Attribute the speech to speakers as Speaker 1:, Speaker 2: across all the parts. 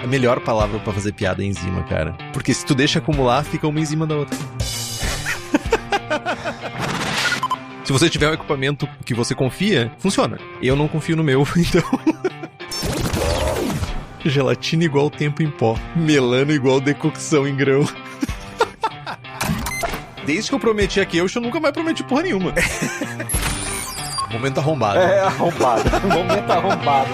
Speaker 1: A melhor palavra pra fazer piada é enzima, cara. Porque se tu deixa acumular, fica uma em cima da outra. Se você tiver um equipamento que você confia, funciona. Eu não confio no meu, então... Gelatina igual tempo em pó. Melano igual decocção em grão. Desde que eu prometi a Keush, eu nunca mais prometi porra nenhuma. Momento arrombado.
Speaker 2: Arrombado. Momento arrombado.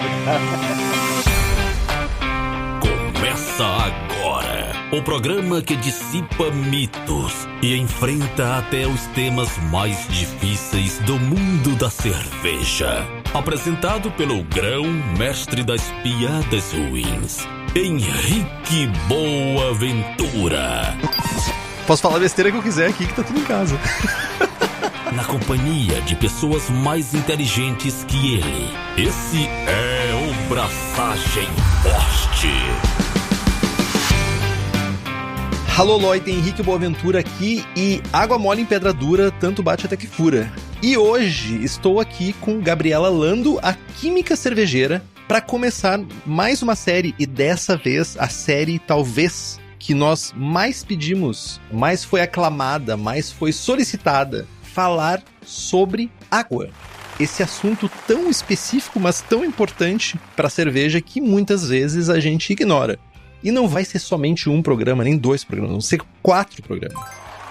Speaker 3: Começa agora o programa que dissipa mitos e enfrenta até os temas mais difíceis do mundo da cerveja. Apresentado pelo grão-mestre das piadas ruins, Henrique Boaventura.
Speaker 1: Posso falar a besteira que eu quiser aqui, que tá tudo em casa.
Speaker 3: Na companhia de pessoas mais inteligentes que ele. Esse é o Braçagem Forte.
Speaker 1: Alô, Lloyd, Henrique Boaventura aqui e água mole em pedra dura, tanto bate até que fura. E hoje estou aqui com Gabriela Lando, a química cervejeira, para começar mais uma série, e dessa vez a série talvez que nós mais pedimos, mais foi aclamada, mais foi solicitada, falar sobre água. Esse assunto tão específico, mas tão importante para a cerveja que muitas vezes a gente ignora. E não vai ser somente um programa, nem 2 programas, vão ser 4 programas.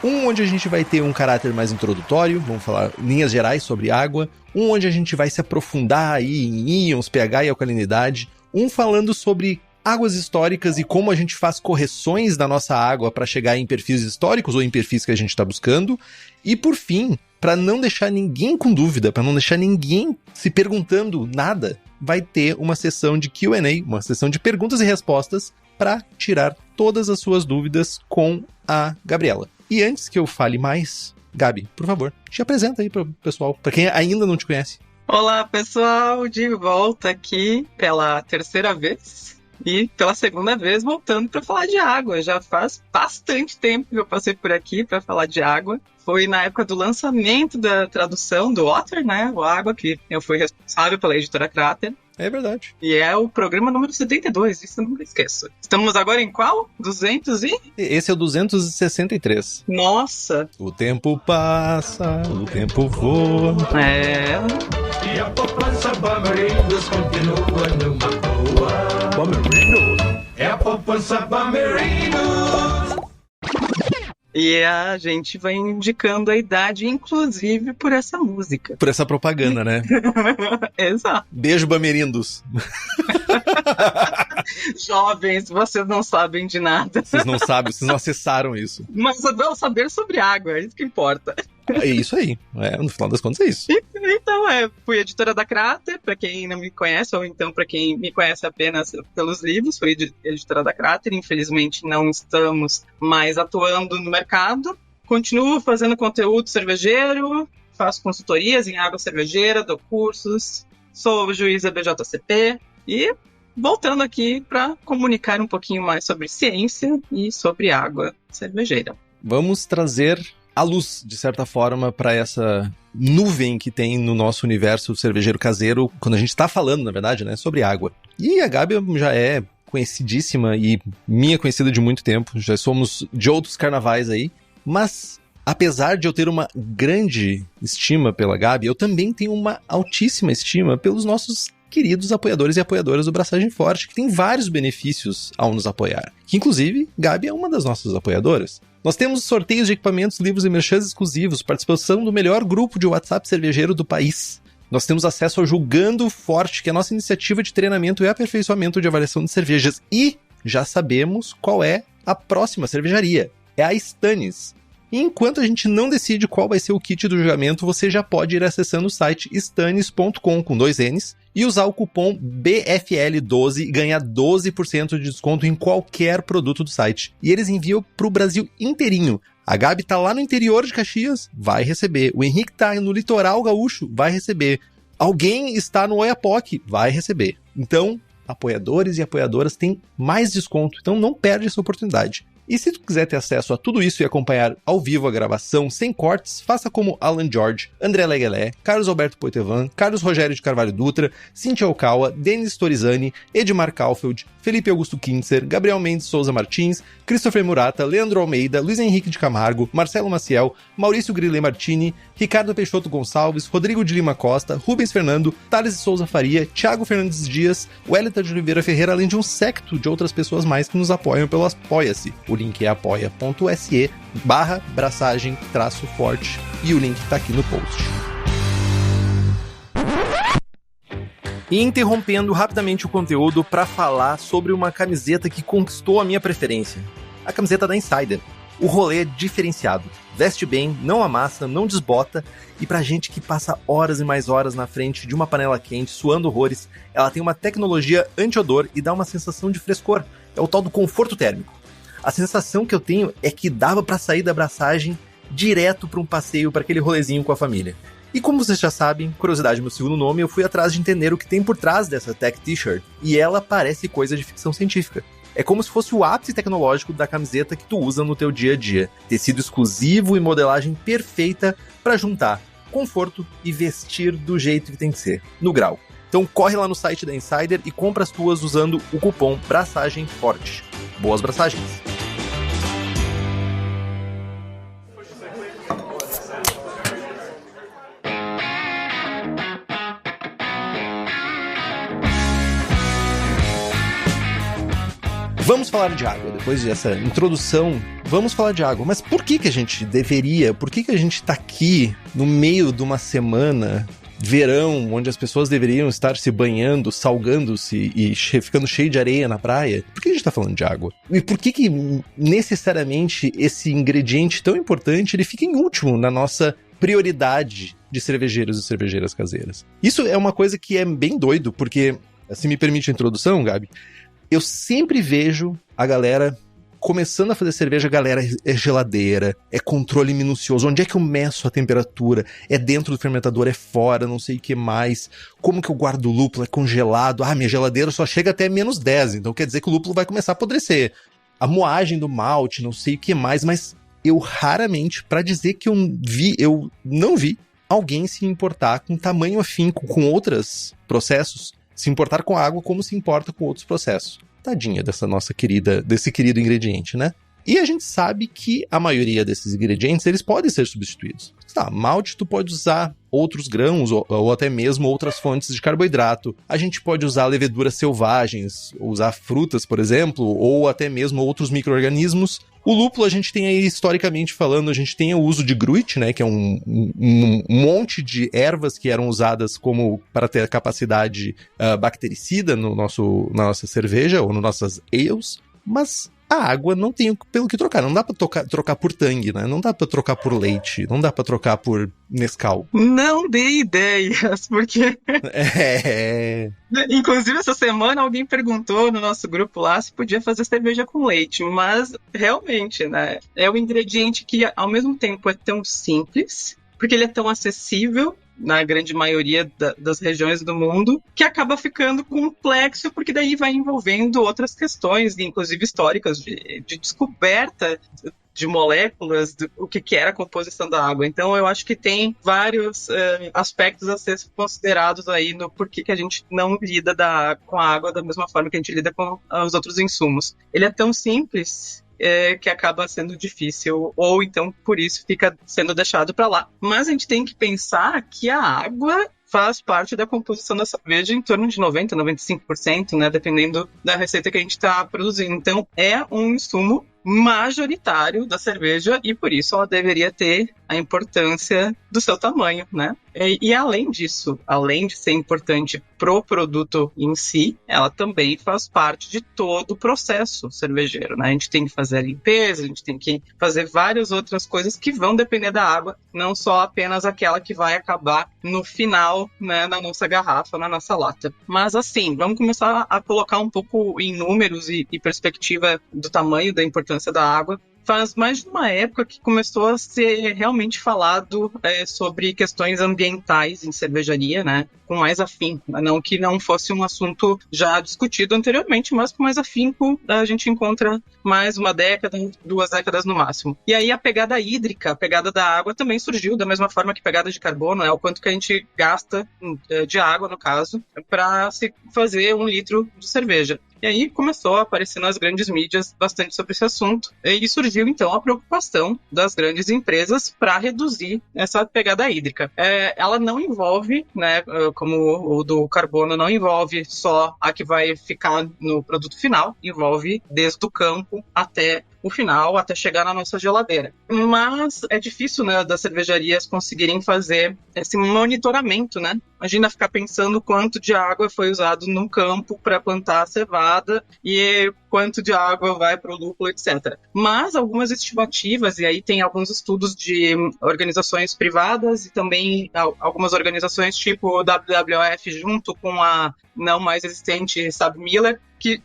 Speaker 1: Um onde a gente vai ter um caráter mais introdutório, vamos falar linhas gerais sobre água. Um onde a gente vai se aprofundar aí em íons, pH e alcalinidade. Um falando sobre águas históricas e como a gente faz correções da nossa água para chegar em perfis históricos ou em perfis que a gente está buscando. E por fim, para não deixar ninguém com dúvida, para não deixar ninguém se perguntando nada, vai ter uma sessão de Q&A, uma sessão de perguntas e respostas para tirar todas as suas dúvidas com a Gabriela. E antes que eu fale mais, Gabi, por favor, te apresenta aí para o pessoal, para quem ainda não te conhece.
Speaker 4: Olá, pessoal, de volta aqui pela 3ª vez. E pela 2ª vez voltando para falar de água. Já faz bastante tempo que eu passei por aqui para falar de água. Foi na época do lançamento da tradução do Otter, né? O Água, que eu fui responsável pela editora Crater.
Speaker 1: É verdade.
Speaker 4: E é o programa número 72, isso eu nunca esqueço. Estamos agora em qual? 200 e?
Speaker 1: Esse é o 263.
Speaker 4: Nossa!
Speaker 1: O tempo passa, o tempo voa.
Speaker 4: É...
Speaker 5: E a poupança Bamerindos continua numa boa.
Speaker 1: Bamerindos?
Speaker 5: É a poupança Bamerindos.
Speaker 4: E a gente vai indicando a idade, inclusive, por essa música.
Speaker 1: Por essa propaganda, né?
Speaker 4: Exato.
Speaker 1: Beijo, Bamerindos.
Speaker 4: Jovens, vocês não sabem de nada.
Speaker 1: Vocês não sabem, vocês não acessaram isso.
Speaker 4: Mas vão saber sobre água, é isso que importa.
Speaker 1: É isso aí. No final das contas é isso.
Speaker 4: Então, fui editora da Crater, para quem não me conhece, ou então para quem me conhece apenas pelos livros, fui editora da Crater. Infelizmente não estamos mais atuando no mercado. Continuo fazendo conteúdo cervejeiro, faço consultorias em água cervejeira, dou cursos, sou juíza BJCP e voltando aqui para comunicar um pouquinho mais sobre ciência e sobre água cervejeira.
Speaker 1: Vamos trazer a luz, de certa forma, para essa nuvem que tem no nosso universo cervejeiro caseiro, quando a gente está falando, na verdade, né, sobre água. E a Gabi já é conhecidíssima e minha conhecida de muito tempo, já somos de outros carnavais aí, mas apesar de eu ter uma grande estima pela Gabi, eu também tenho uma altíssima estima pelos nossos queridos apoiadores e apoiadoras do Braçagem Forte, que tem vários benefícios ao nos apoiar. Que, inclusive, Gabi é uma das nossas apoiadoras. Nós temos sorteios de equipamentos, livros e merchans exclusivos, participação do melhor grupo de WhatsApp cervejeiro do país. Nós temos acesso ao Julgando Forte, que é a nossa iniciativa de treinamento e aperfeiçoamento de avaliação de cervejas. E já sabemos qual é a próxima cervejaria. É a Stannis. E enquanto a gente não decide qual vai ser o kit do julgamento, você já pode ir acessando o site stannis.com com 2 N's e usar o cupom BFL12 e ganhar 12% de desconto em qualquer produto do site. E eles enviam para o Brasil inteirinho. A Gabi tá lá no interior de Caxias, vai receber. O Henrique tá no litoral gaúcho, vai receber. Alguém está no Oiapoque, vai receber. Então, apoiadores e apoiadoras têm mais desconto, então não perde essa oportunidade. E se tu quiser ter acesso a tudo isso e acompanhar ao vivo a gravação sem cortes, faça como Alan George, André Leguelé, Carlos Alberto Poitevin, Carlos Rogério de Carvalho Dutra, Cíntia Okawa, Denis Torizani, Edmar Kaufeld, Felipe Augusto Kintzer, Gabriel Mendes Souza Martins, Christopher Murata, Leandro Almeida, Luiz Henrique de Camargo, Marcelo Maciel, Maurício Grillet Martini, Ricardo Peixoto Gonçalves, Rodrigo de Lima Costa, Rubens Fernando, Thales de Souza Faria, Thiago Fernandes Dias, Wellington de Oliveira Ferreira, além de um séquito de outras pessoas mais que nos apoiam pelo Apoia-se. O link é apoia.se/braçagem-forte e o link tá aqui no post. E interrompendo rapidamente o conteúdo para falar sobre uma camiseta que conquistou a minha preferência. A camiseta da Insider. O rolê é diferenciado. Veste bem, não amassa, não desbota, e pra gente que passa horas e mais horas na frente de uma panela quente, suando horrores, ela tem uma tecnologia anti-odor e dá uma sensação de frescor. É o tal do conforto térmico. A sensação que eu tenho é que dava pra sair da abraçagem direto pra um passeio, pra aquele rolezinho com a família. E como vocês já sabem, curiosidade meu segundo nome, eu fui atrás de entender o que tem por trás dessa Tech T-shirt, e ela parece coisa de ficção científica. É como se fosse o ápice tecnológico da camiseta que tu usa no teu dia a dia. Tecido exclusivo e modelagem perfeita para juntar conforto e vestir do jeito que tem que ser, no grau. Então corre lá no site da Insider e compra as tuas usando o cupom BRAÇAGEMFORTE. Boas braçagens! Vamos falar de água, depois dessa introdução, vamos falar de água. Mas por que a gente deveria, por que a gente tá aqui no meio de uma semana, verão, onde as pessoas deveriam estar se banhando, salgando-se e ficando cheio de areia na praia? Por que a gente tá falando de água? E por que necessariamente esse ingrediente tão importante, ele fica em último na nossa prioridade de cervejeiros e cervejeiras caseiras? Isso é uma coisa que é bem doido, porque, se me permite a introdução, Gabi, eu sempre vejo a galera começando a fazer cerveja, galera, é geladeira, é controle minucioso, onde é que eu meço a temperatura, é dentro do fermentador, é fora, não sei o que mais, como que eu guardo o lúpulo, é congelado, minha geladeira só chega até -10, então quer dizer que o lúpulo vai começar a apodrecer. A moagem do malte, não sei o que mais, mas eu raramente, pra dizer que eu não vi alguém se importar com tamanho afinco, com outros processos, se importar com a água como se importa com outros processos. Tadinha desse querido ingrediente, né? E a gente sabe que a maioria desses ingredientes, eles podem ser substituídos. Malte tu pode usar outros grãos ou até mesmo outras fontes de carboidrato. A gente pode usar leveduras selvagens, usar frutas, por exemplo, ou até mesmo outros micro-organismos. O lúpulo, a gente tem aí, historicamente falando, a gente tem o uso de gruit, né, que é um monte de ervas que eram usadas para ter a capacidade bactericida na nossa cerveja ou nas nossas ales, mas a água não tem pelo que trocar. Não dá pra trocar por Tang, né? Não dá pra trocar por leite. Não dá pra trocar por Nescau.
Speaker 4: Não dê ideias, porque...
Speaker 1: É...
Speaker 4: Inclusive, essa semana alguém perguntou no nosso grupo lá se podia fazer cerveja com leite. Mas, realmente, né? É um ingrediente que, ao mesmo tempo, é tão simples, porque ele é tão acessível na grande maioria das regiões do mundo, que acaba ficando complexo, porque daí vai envolvendo outras questões, inclusive históricas, de descoberta de moléculas, o que era a composição da água. Então, eu acho que tem vários aspectos a ser considerados aí no porquê que a gente não lida com a água da mesma forma que a gente lida com os outros insumos. Ele é tão simples que acaba sendo difícil, ou então por isso fica sendo deixado para lá. Mas a gente tem que pensar que a água faz parte da composição da cerveja em torno de 90%, 95%, né, dependendo da receita que a gente está produzindo. Então, é um insumo majoritário da cerveja e por isso ela deveria ter a importância do seu tamanho, né? E além disso, além de ser importante pro produto em si, ela também faz parte de todo o processo cervejeiro, né? A gente tem que fazer a limpeza, a gente tem que fazer várias outras coisas que vão depender da água, não só apenas aquela que vai acabar no final, né, na nossa garrafa, na nossa lata. Mas assim, vamos começar a colocar um pouco em números e perspectiva do tamanho da importância da água, faz mais de uma época que começou a ser realmente falado sobre questões ambientais em cervejaria, né? Com mais afinco. Não que não fosse um assunto já discutido anteriormente, mas com mais afinco a gente encontra mais uma década, 2 décadas no máximo. E aí a pegada hídrica, a pegada da água também surgiu da mesma forma que pegada de carbono, né? O quanto que a gente gasta de água, no caso, para se fazer 1 litro de cerveja. E aí começou a aparecer nas grandes mídias bastante sobre esse assunto. E surgiu, então, a preocupação das grandes empresas para reduzir essa pegada hídrica. Ela não envolve, né, como o do carbono, não envolve só a que vai ficar no produto final, envolve desde o campo até o final, até chegar na nossa geladeira. Mas é difícil, né, das cervejarias conseguirem fazer esse monitoramento, né? Imagina ficar pensando quanto de água foi usado no campo para plantar a cevada e quanto de água vai para o lúpulo, etc. Mas algumas estimativas, e aí tem alguns estudos de organizações privadas e também algumas organizações tipo o WWF junto com a não mais existente SABMiller, que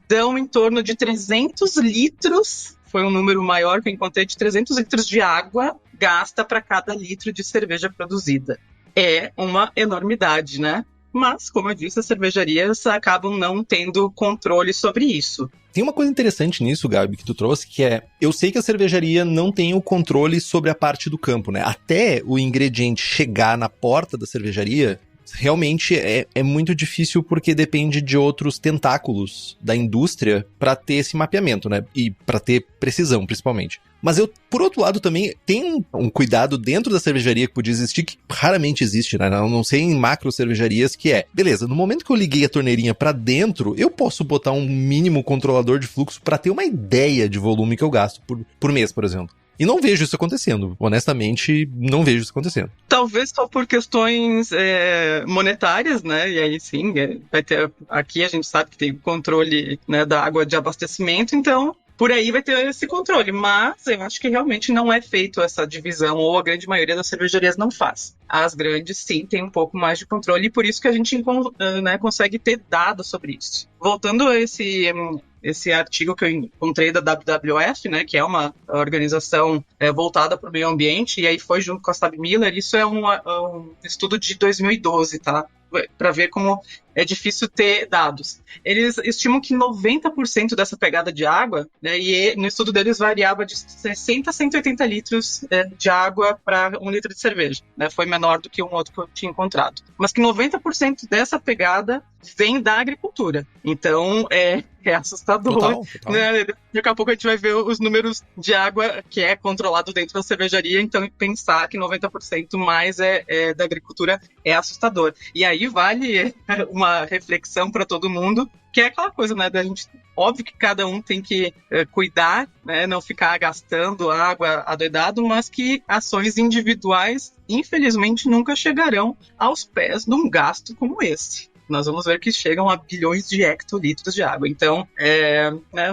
Speaker 4: dão em torno de 300 litros, foi um número maior que eu encontrei, de 300 litros de água gasta para cada litro de cerveja produzida. É uma enormidade, né? Mas, como eu disse, as cervejarias acabam não tendo controle sobre isso.
Speaker 1: Tem uma coisa interessante nisso, Gabi, que tu trouxe, que é... Eu sei que a cervejaria não tem o controle sobre a parte do campo, né? Até o ingrediente chegar na porta da cervejaria, realmente é muito difícil porque depende de outros tentáculos da indústria para ter esse mapeamento, né? E para ter precisão, principalmente. Mas eu, por outro lado, também tem um cuidado dentro da cervejaria que podia existir, que raramente existe, né? Não sei em macro cervejarias, que é, beleza, no momento que eu liguei a torneirinha pra dentro, eu posso botar um mínimo controlador de fluxo pra ter uma ideia de volume que eu gasto por mês, por exemplo. E não vejo isso acontecendo. Honestamente, não vejo isso acontecendo.
Speaker 4: Talvez só por questões monetárias, né? E aí sim, vai ter... Aqui a gente sabe que tem o controle, né, da água de abastecimento, então... Por aí vai ter esse controle, mas eu acho que realmente não é feito essa divisão, ou a grande maioria das cervejarias não faz. As grandes, sim, têm um pouco mais de controle, e por isso que a gente consegue ter dados sobre isso. Voltando a esse artigo que eu encontrei da WWF, né, que é uma organização voltada para o meio ambiente, e aí foi junto com a SABMiller, isso é um estudo de 2012, tá? Para ver como é difícil ter dados. Eles estimam que 90% dessa pegada de água, né, e no estudo deles variava de 60 a 180 litros de água para 1 litro de cerveja. Né, foi menor do que um outro que eu tinha encontrado. Mas que 90% dessa pegada vem da agricultura. Então, é assustador.
Speaker 1: Total.
Speaker 4: Né? Daqui a pouco a gente vai ver os números de água que é controlado dentro da cervejaria, então pensar que 90% mais é da agricultura é assustador. E aí vale uma reflexão para todo mundo, que é aquela coisa, né, da gente... Óbvio que cada um tem que cuidar, né, não ficar gastando água adoidado, mas que ações individuais, infelizmente, nunca chegarão aos pés de um gasto como esse. Nós vamos ver que chegam a bilhões de hectolitros de água. Então,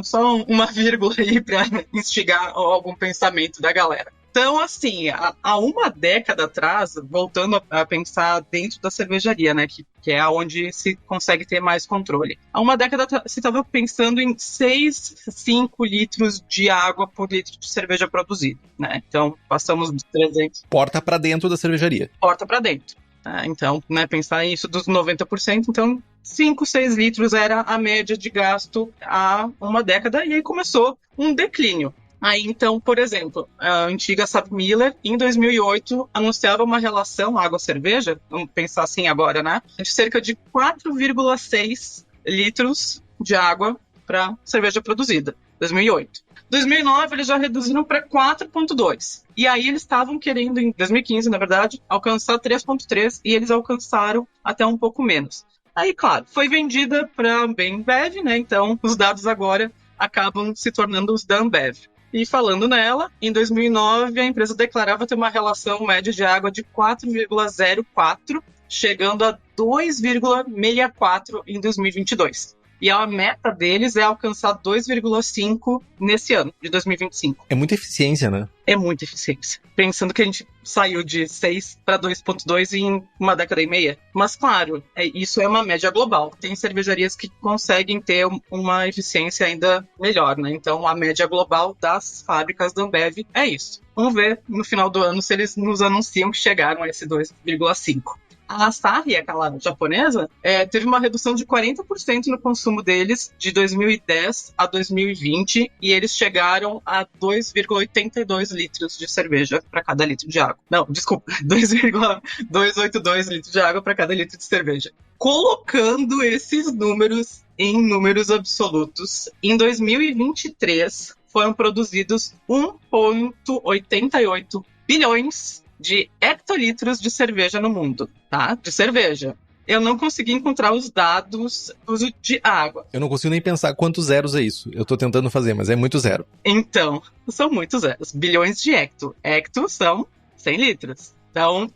Speaker 4: só uma vírgula aí para instigar algum pensamento da galera. Então, assim, há uma década atrás, voltando a pensar dentro da cervejaria, né, que é onde se consegue ter mais controle. Há uma década se estava pensando em 6, 5 litros de água por litro de cerveja produzida, né? Então, passamos de 300...
Speaker 1: Porta para dentro da cervejaria.
Speaker 4: Porta para dentro. Então, né, pensar isso dos 90%, então 5, 6 litros era a média de gasto há uma década, e aí começou um declínio. Aí, então, por exemplo, a antiga SABMiller, em 2008, anunciava uma relação água-cerveja, vamos pensar assim agora, né, de cerca de 4,6 litros de água para cerveja produzida, 2008. 2009, eles já reduziram para 4,2. E aí eles estavam querendo, em 2015, na verdade, alcançar 3,3 e eles alcançaram até um pouco menos. Aí, claro, foi vendida para a Ambev, né? Então, os dados agora acabam se tornando os da Ambev. E falando nela, em 2009, a empresa declarava ter uma relação média de água de 4,04, chegando a 2,64 em 2022. E a meta deles é alcançar 2,5 nesse ano, de 2025.
Speaker 1: É muita eficiência, né?
Speaker 4: É muita eficiência. Pensando que a gente saiu de 6 para 2,2 em uma década e meia. Mas, claro, isso é uma média global. Tem cervejarias que conseguem ter uma eficiência ainda melhor, né? Então, a média global das fábricas da Ambev é isso. Vamos ver no final do ano se eles nos anunciam que chegaram a esse 2,5. A Asahi, aquela japonesa, teve uma redução de 40% no consumo deles de 2010 a 2020 e eles chegaram a 2,82 litros de cerveja para cada litro de água. Não, desculpa, 2,282 litros de água para cada litro de cerveja. Colocando esses números em números absolutos, em 2023 foram produzidos 1,88 bilhões de hectolitros de cerveja no mundo, tá? De cerveja. Eu não consegui encontrar os dados do uso de água.
Speaker 1: Eu não consigo nem pensar quantos zeros é isso. Eu tô tentando fazer, mas é muito zero.
Speaker 4: Então, são muitos zeros. Bilhões de hecto. Hecto são 100 litros. Então,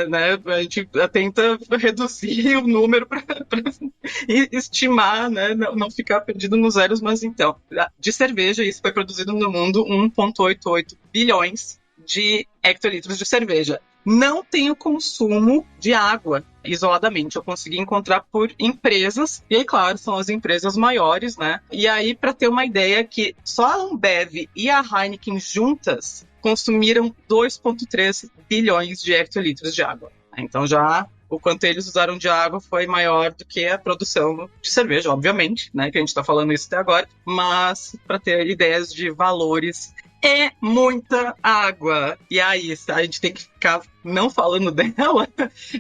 Speaker 4: né, a gente tenta reduzir o número para estimar, né, não ficar perdido nos zeros, mas então, de cerveja, isso foi produzido no mundo 1,88 bilhões de hectolitros de cerveja. Não tem o consumo de água isoladamente. Eu consegui encontrar por empresas, e aí, claro, são as empresas maiores, né? E aí, para ter uma ideia, que só a Ambev e a Heineken juntas consumiram 2,3 bilhões de hectolitros de água. Então, já o quanto eles usaram de água foi maior do que a produção de cerveja, obviamente, né? Que a gente está falando isso até agora. Mas, para ter ideias de valores, é muita água. E aí, a gente tem que ficar não falando dela,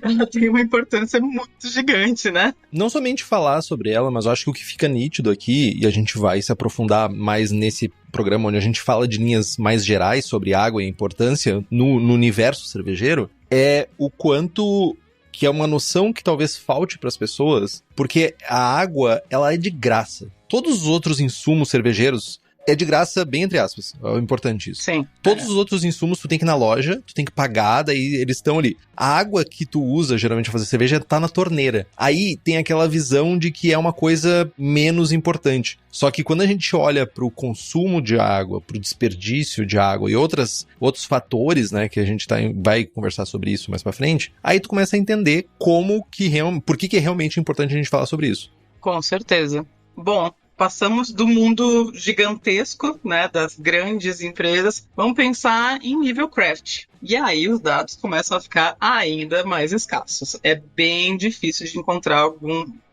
Speaker 4: ela tem uma importância muito gigante, né?
Speaker 1: Não somente falar sobre ela, mas eu acho que o que fica nítido aqui, e a gente vai se aprofundar mais nesse programa onde a gente fala de linhas mais gerais sobre água e a importância no universo cervejeiro, é o quanto que é uma noção que talvez falte para as pessoas, porque a água, ela é de graça. Todos os outros insumos cervejeiros é de graça, bem entre aspas. É importante isso.
Speaker 4: Sim.
Speaker 1: Todos os outros insumos tu tem que ir na loja, tu tem que pagar, daí eles estão ali. A água que tu usa, geralmente, pra fazer cerveja, tá na torneira. Aí tem aquela visão de que é uma coisa menos importante. Só que quando a gente olha pro consumo de água, pro desperdício de água e outros fatores, né, que a gente vai conversar sobre isso mais pra frente, aí tu começa a entender por que é realmente importante a gente falar sobre isso.
Speaker 4: Com certeza. Bom, passamos do mundo gigantesco, né, das grandes empresas, vamos pensar em nível craft. E aí os dados começam a ficar ainda mais escassos. É bem difícil de encontrar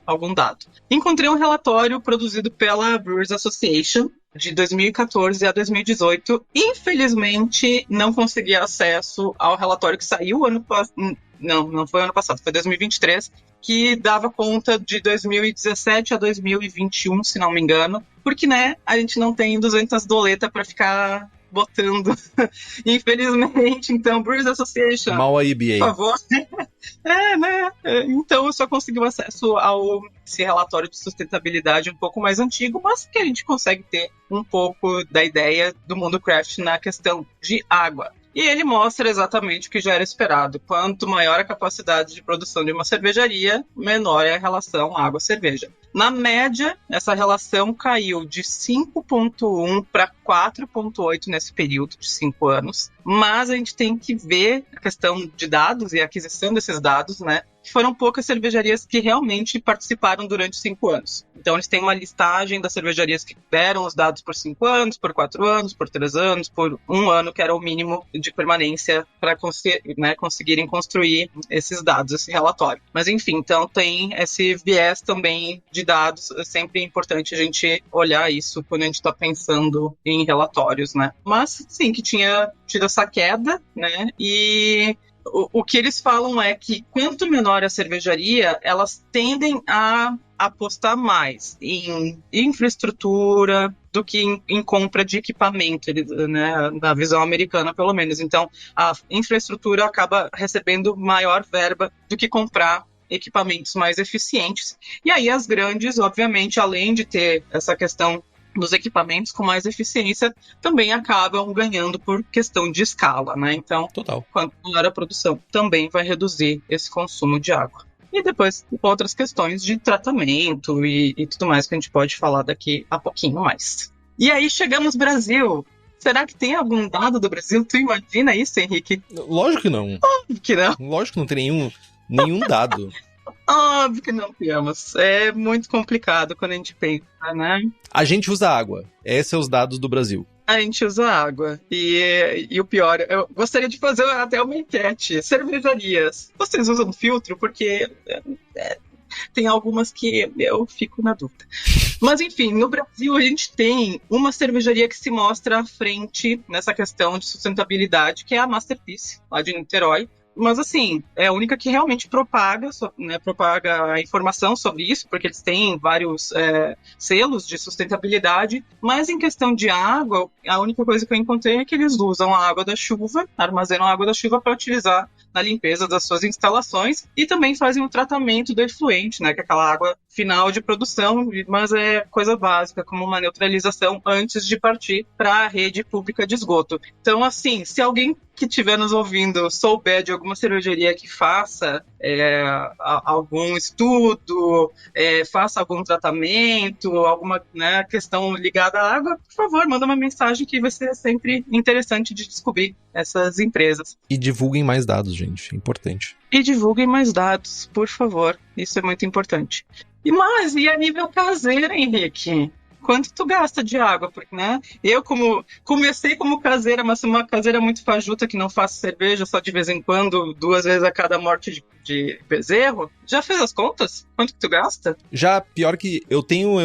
Speaker 4: algum dado. Encontrei um relatório produzido pela Brewers Association de 2014 a 2018. Infelizmente, não consegui acesso ao relatório que saiu ano passado. Não foi ano passado, foi 2023, que dava conta de 2017 a 2021, se não me engano, porque, né, a gente não tem 200 doletas para ficar botando, infelizmente. Então, Brewers Association,
Speaker 1: mal a EBA.
Speaker 4: por favor. Né? Então, eu só consegui acesso esse relatório de sustentabilidade um pouco mais antigo, mas que a gente consegue ter um pouco da ideia do mundo craft na questão de água. E ele mostra exatamente o que já era esperado. Quanto maior a capacidade de produção de uma cervejaria, menor é a relação água-cerveja. Na média, essa relação caiu de 5,1 para 4,8 nesse período de 5 anos. Mas a gente tem que ver a questão de dados e a aquisição desses dados, né? Foram poucas cervejarias que realmente participaram durante 5 anos. Então, eles têm uma listagem das cervejarias que deram os dados por 5 anos, por 4 anos, por 3 anos, por 1 ano, que era o mínimo de permanência para conseguirem construir esses dados, esse relatório. Mas, enfim, então tem esse viés também de dados. É sempre importante a gente olhar isso quando a gente está pensando em relatórios, né? Mas, sim, que tinha tido essa queda, né? E o que eles falam é que quanto menor a cervejaria, elas tendem a apostar mais em infraestrutura do que em compra de equipamento, né, na visão americana, pelo menos. Então, a infraestrutura acaba recebendo maior verba do que comprar equipamentos mais eficientes. E aí as grandes, obviamente, além de ter essa questão dos equipamentos com mais eficiência, também acabam ganhando por questão de escala, né? Então,
Speaker 1: Total.
Speaker 4: quanto maior a produção, também vai reduzir esse consumo de água. e depois outras questões de tratamento e tudo mais que a gente pode falar daqui a pouquinho mais. E aí chegamos no Brasil. Será que tem algum dado do Brasil? Tu imagina isso, Henrique?
Speaker 1: Lógico que não.
Speaker 4: Óbvio que não.
Speaker 1: Lógico que não tem nenhum dado.
Speaker 4: Óbvio que não temos. É muito complicado quando a gente pensa, né?
Speaker 1: A gente usa água. Esses são os dados do Brasil.
Speaker 4: A gente usa água. E o pior, eu gostaria de fazer até uma enquete. Cervejarias, vocês usam filtro? Porque tem algumas que eu fico na dúvida. Mas, enfim, no Brasil a gente tem uma cervejaria que se mostra à frente nessa questão de sustentabilidade, que é a Masterpiece, lá de Niterói. Mas, assim, é a única que realmente propaga a informação sobre isso, porque eles têm vários selos de sustentabilidade. Mas, em questão de água, a única coisa que eu encontrei é que eles usam a água da chuva, armazenam a água da chuva para utilizar na limpeza das suas instalações e também fazem o tratamento do efluente, né, que é aquela água final de produção, mas é coisa básica, como uma neutralização antes de partir para a rede pública de esgoto. Então, assim, se alguém que estiver nos ouvindo souber de alguma cervejaria que faça algum estudo, faça algum tratamento, alguma questão ligada à água, por favor, manda uma mensagem que vai ser sempre interessante de descobrir essas empresas.
Speaker 1: E divulguem mais dados, gente, é importante.
Speaker 4: E divulguem mais dados, por favor, isso é muito importante. E a nível caseiro, Henrique? Quanto tu gasta de água? Porque, né? Eu comecei como caseira, mas uma caseira muito fajuta que não faço cerveja só de vez em quando, 2 vezes a cada morte de bezerro. Já fez as contas? Quanto que tu gasta?
Speaker 1: Já, pior que eu tenho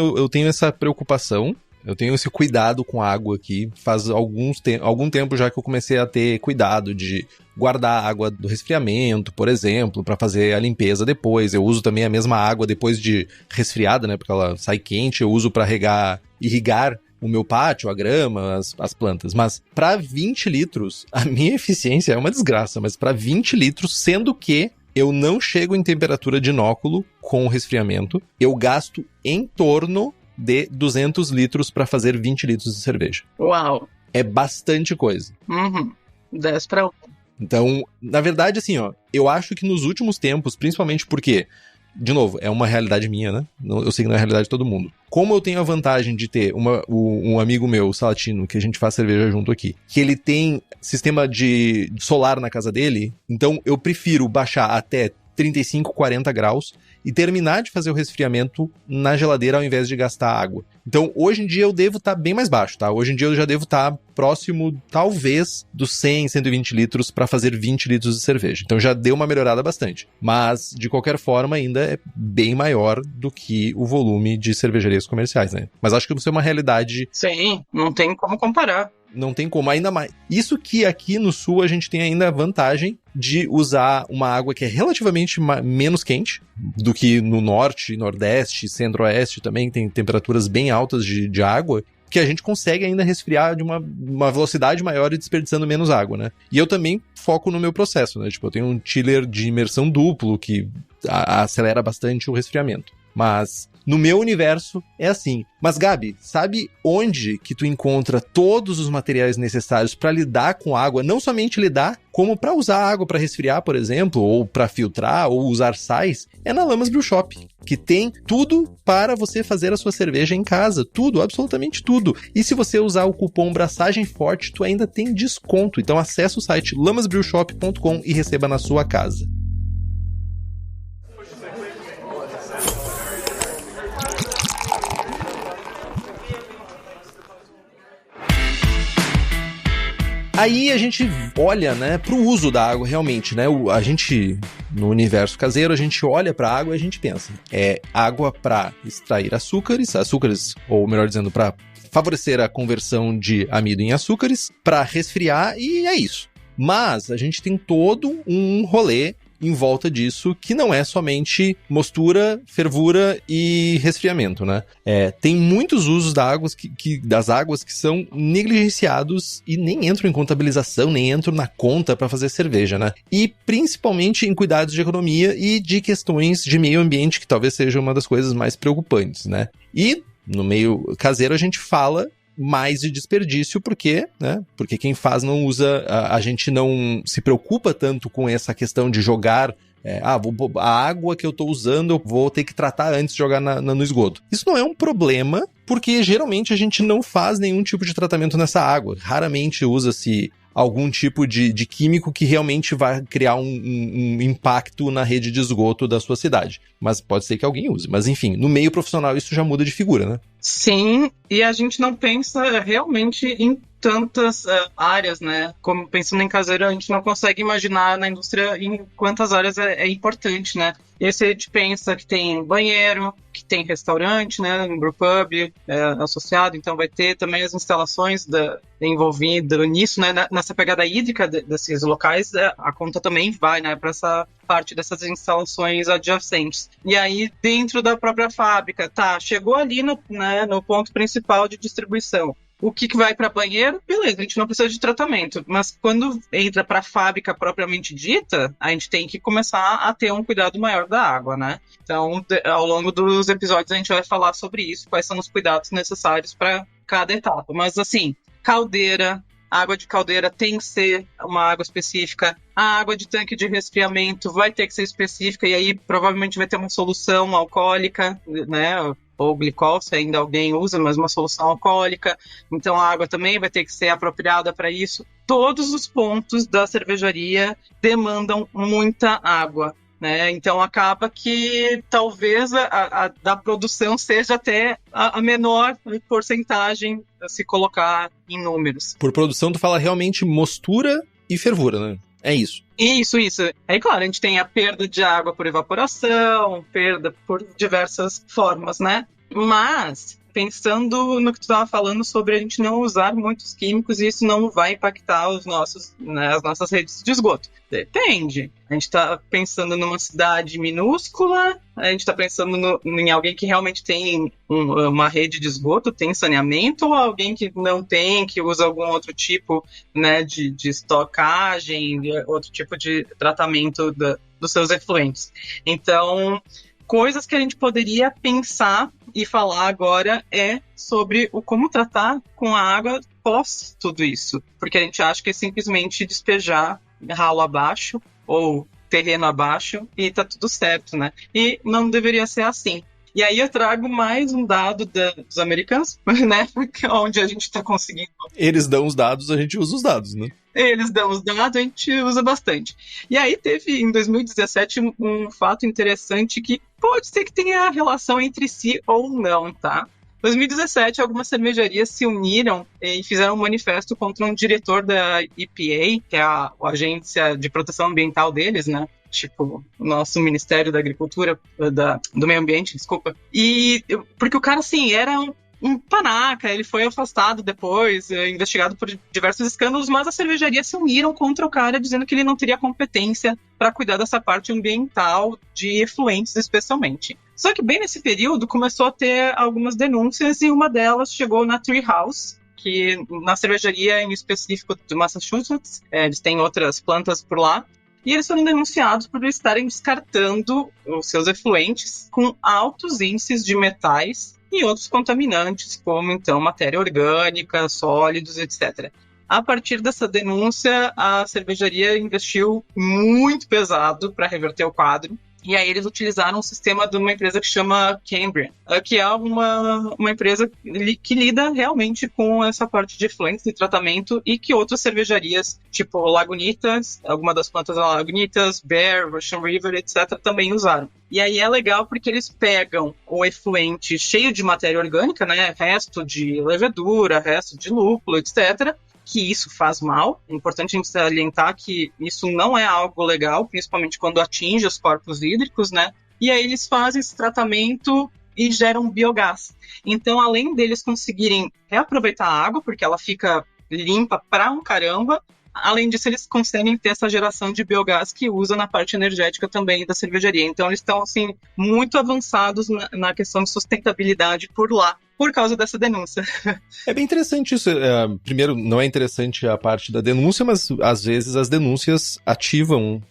Speaker 1: essa preocupação. Eu tenho esse cuidado com a água aqui. Faz algum tempo já que eu comecei a ter cuidado de guardar a água do resfriamento, por exemplo, para fazer a limpeza depois. Eu uso também a mesma água depois de resfriada, né? Porque ela sai quente. Eu uso para irrigar o meu pátio, a grama, as plantas. Mas para 20 litros, a minha eficiência é uma desgraça. Mas para 20 litros, sendo que eu não chego em temperatura de inóculo com o resfriamento, eu gasto em torno de 200 litros para fazer 20 litros de cerveja.
Speaker 4: Uau!
Speaker 1: É bastante coisa.
Speaker 4: 10 para 1.
Speaker 1: Então, na verdade, assim, eu acho que nos últimos tempos, principalmente porque, de novo, é uma realidade minha, né? Eu sei que não é a realidade de todo mundo. Como eu tenho a vantagem de ter um amigo meu, o Salatino, que a gente faz cerveja junto aqui, que ele tem sistema de solar na casa dele, então eu prefiro baixar até 35, 40 graus e terminar de fazer o resfriamento na geladeira ao invés de gastar água. Então, hoje em dia eu devo estar bem mais baixo, tá? Hoje em dia eu já devo estar próximo, talvez, dos 100, 120 litros para fazer 20 litros de cerveja. Então já deu uma melhorada bastante. Mas, de qualquer forma, ainda é bem maior do que o volume de cervejarias comerciais, né? Mas acho que isso é uma realidade...
Speaker 4: Sim, não tem como comparar.
Speaker 1: Não tem como, ainda mais. Isso que aqui no sul a gente tem ainda a vantagem de usar uma água que é relativamente menos quente do que no norte, nordeste, centro-oeste também, tem temperaturas bem altas de água, que a gente consegue ainda resfriar de uma velocidade maior e desperdiçando menos água, né? E eu também foco no meu processo, né? Tipo, eu tenho um chiller de imersão duplo que acelera bastante o resfriamento. Mas no meu universo é assim. Mas, Gabi, sabe onde que tu encontra todos os materiais necessários para lidar com água? Não somente lidar, como para usar água para resfriar, por exemplo, ou para filtrar, ou usar sais? É na Lamas Brew Shop, que tem tudo para você fazer a sua cerveja em casa. Tudo, absolutamente tudo. E se você usar o cupom Braçagem Forte, tu ainda tem desconto. Então acesse o site lamasbrewshop.com e receba na sua casa. Aí a gente olha, né, pro uso da água realmente, né? A gente, no universo caseiro, a gente olha pra água e a gente pensa, é água para extrair açúcares, ou melhor dizendo, para favorecer a conversão de amido em açúcares, para resfriar e é isso. Mas a gente tem todo um rolê em volta disso, que não é somente mostura, fervura e resfriamento, né? Tem muitos usos das águas que são negligenciados e nem entram em contabilização, nem entram na conta para fazer cerveja, né? E principalmente em cuidados de economia e de questões de meio ambiente, que talvez seja uma das coisas mais preocupantes, né? E no meio caseiro a gente fala mais de desperdício, porque quem faz não usa, a gente não se preocupa tanto com essa questão de jogar. A água que eu tô usando eu vou ter que tratar antes de jogar no esgoto. Isso não é um problema, porque geralmente a gente não faz nenhum tipo de tratamento nessa água. Raramente usa-se algum tipo de químico que realmente vai criar um impacto na rede de esgoto da sua cidade. Mas pode ser que alguém use. Mas enfim, no meio profissional isso já muda de figura, né?
Speaker 4: Sim, e a gente não pensa realmente em tantas áreas, né? Como pensando em caseiro, a gente não consegue imaginar na indústria em quantas áreas é importante, né? E se a gente pensa que tem banheiro, que tem restaurante, né? Um brewpub associado, então vai ter também as instalações envolvidas nisso, né? Nessa pegada hídrica desses locais, a conta também vai, né? Para essa parte dessas instalações adjacentes. E aí, dentro da própria fábrica, chegou ali no ponto principal de distribuição. O que vai para banheiro, beleza, a gente não precisa de tratamento. Mas quando entra para a fábrica propriamente dita, a gente tem que começar a ter um cuidado maior da água, né? Então, ao longo dos episódios, a gente vai falar sobre isso, quais são os cuidados necessários para cada etapa. Mas, assim, caldeira, água de caldeira tem que ser uma água específica. A água de tanque de resfriamento vai ter que ser específica, e aí provavelmente vai ter uma solução alcoólica, né? Ou glicol, se ainda alguém usa, mas uma solução alcoólica. Então a água também vai ter que ser apropriada para isso. Todos os pontos da cervejaria demandam muita água, né? Então acaba que talvez a da produção seja até a menor porcentagem a se colocar em números.
Speaker 1: Por produção, tu fala realmente mostura e fervura, né? É isso.
Speaker 4: Isso. Aí, claro, a gente tem a perda de água por evaporação, perda por diversas formas, né? Mas, pensando no que tu estava falando sobre a gente não usar muitos químicos, isso não vai impactar as nossas redes de esgoto. Depende. A gente está pensando numa cidade minúscula, a gente está pensando em alguém que realmente tem uma rede de esgoto, tem saneamento, ou alguém que não tem, que usa algum outro tipo, né, de estocagem, outro tipo de tratamento dos seus efluentes. Então, coisas que a gente poderia pensar e falar agora é sobre como tratar com a água pós tudo isso. Porque a gente acha que é simplesmente despejar ralo abaixo ou terreno abaixo e tá tudo certo, né? E não deveria ser assim. E aí eu trago mais um dado dos americanos, né? Onde a gente tá conseguindo.
Speaker 1: Eles dão os dados, a gente usa os dados, né?
Speaker 4: Eles dão os dados, a gente usa bastante. E aí teve, em 2017, um fato interessante que pode ser que tenha relação entre si ou não, tá? Em 2017, algumas cervejarias se uniram e fizeram um manifesto contra um diretor da EPA, que é a agência de proteção ambiental deles, né? Tipo, o nosso Ministério da Agricultura, do Meio Ambiente, desculpa. E porque o cara, assim, era um panaca, ele foi afastado depois, investigado por diversos escândalos, mas as cervejarias se uniram contra o cara, dizendo que ele não teria competência para cuidar dessa parte ambiental de efluentes, especialmente. Só que bem nesse período começou a ter algumas denúncias e uma delas chegou na Treehouse, que na cervejaria em específico de Massachusetts, eles têm outras plantas por lá, e eles foram denunciados por estarem descartando os seus efluentes com altos índices de metais e outros contaminantes, como então matéria orgânica, sólidos, etc. A partir dessa denúncia, a cervejaria investiu muito pesado para reverter o quadro. E aí eles utilizaram um sistema de uma empresa que chama Cambrian, que é uma empresa que lida realmente com essa parte de efluentes e tratamento, e que outras cervejarias, tipo Lagunitas, alguma das plantas da Lagunitas, Bear, Russian River, etc., também usaram. E aí é legal porque eles pegam o efluente cheio de matéria orgânica, né, resto de levedura, resto de lúpulo, etc., que isso faz mal. É importante a gente salientar que isso não é algo legal, principalmente quando atinge os corpos hídricos, né? E aí eles fazem esse tratamento e geram biogás. Então, além deles conseguirem reaproveitar a água, porque ela fica limpa pra um caramba, além disso, eles conseguem ter essa geração de biogás que usa na parte energética também da cervejaria. Então, eles estão, assim, muito avançados na questão de sustentabilidade por lá, por causa dessa denúncia.
Speaker 1: É bem interessante isso. Primeiro, não é interessante a parte da denúncia, mas às vezes as denúncias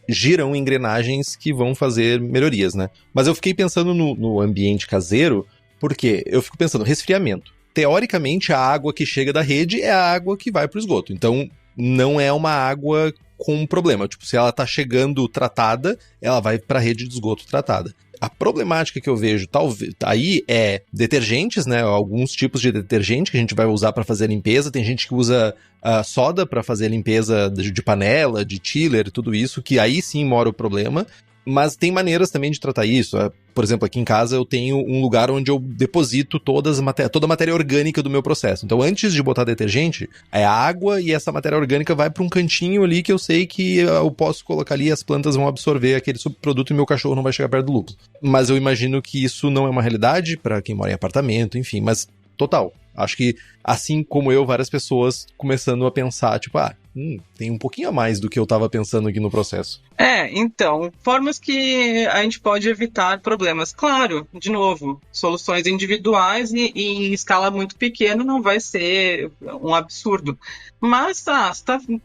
Speaker 1: giram engrenagens que vão fazer melhorias, né? Mas eu fiquei pensando no ambiente caseiro, porque eu fico pensando, resfriamento. teoricamente, a água que chega da rede é a água que vai pro esgoto. Então, não é uma água com problema. Tipo, se ela tá chegando tratada, ela vai pra rede de esgoto tratada. A problemática que eu vejo talvez aí é detergentes, né? Alguns tipos de detergente que a gente vai usar para fazer limpeza. Tem gente que usa soda para fazer limpeza de panela, de chiller, tudo isso, que aí sim mora o problema. Mas tem maneiras também de tratar isso. Por exemplo, aqui em casa eu tenho um lugar onde eu deposito toda a matéria orgânica do meu processo. Então, antes de botar detergente, é a água e essa matéria orgânica vai para um cantinho ali que eu sei que eu posso colocar ali e as plantas vão absorver aquele subproduto e meu cachorro não vai chegar perto do lúpulo. Mas eu imagino que isso não é uma realidade para quem mora em apartamento, enfim. Mas, total. Acho que, assim como eu, várias pessoas começando a pensar, tipo, tem um pouquinho a mais do que eu tava pensando aqui no processo.
Speaker 4: Então, formas que a gente pode evitar problemas. Claro, de novo, soluções individuais e em escala muito pequena não vai ser um absurdo. Mas,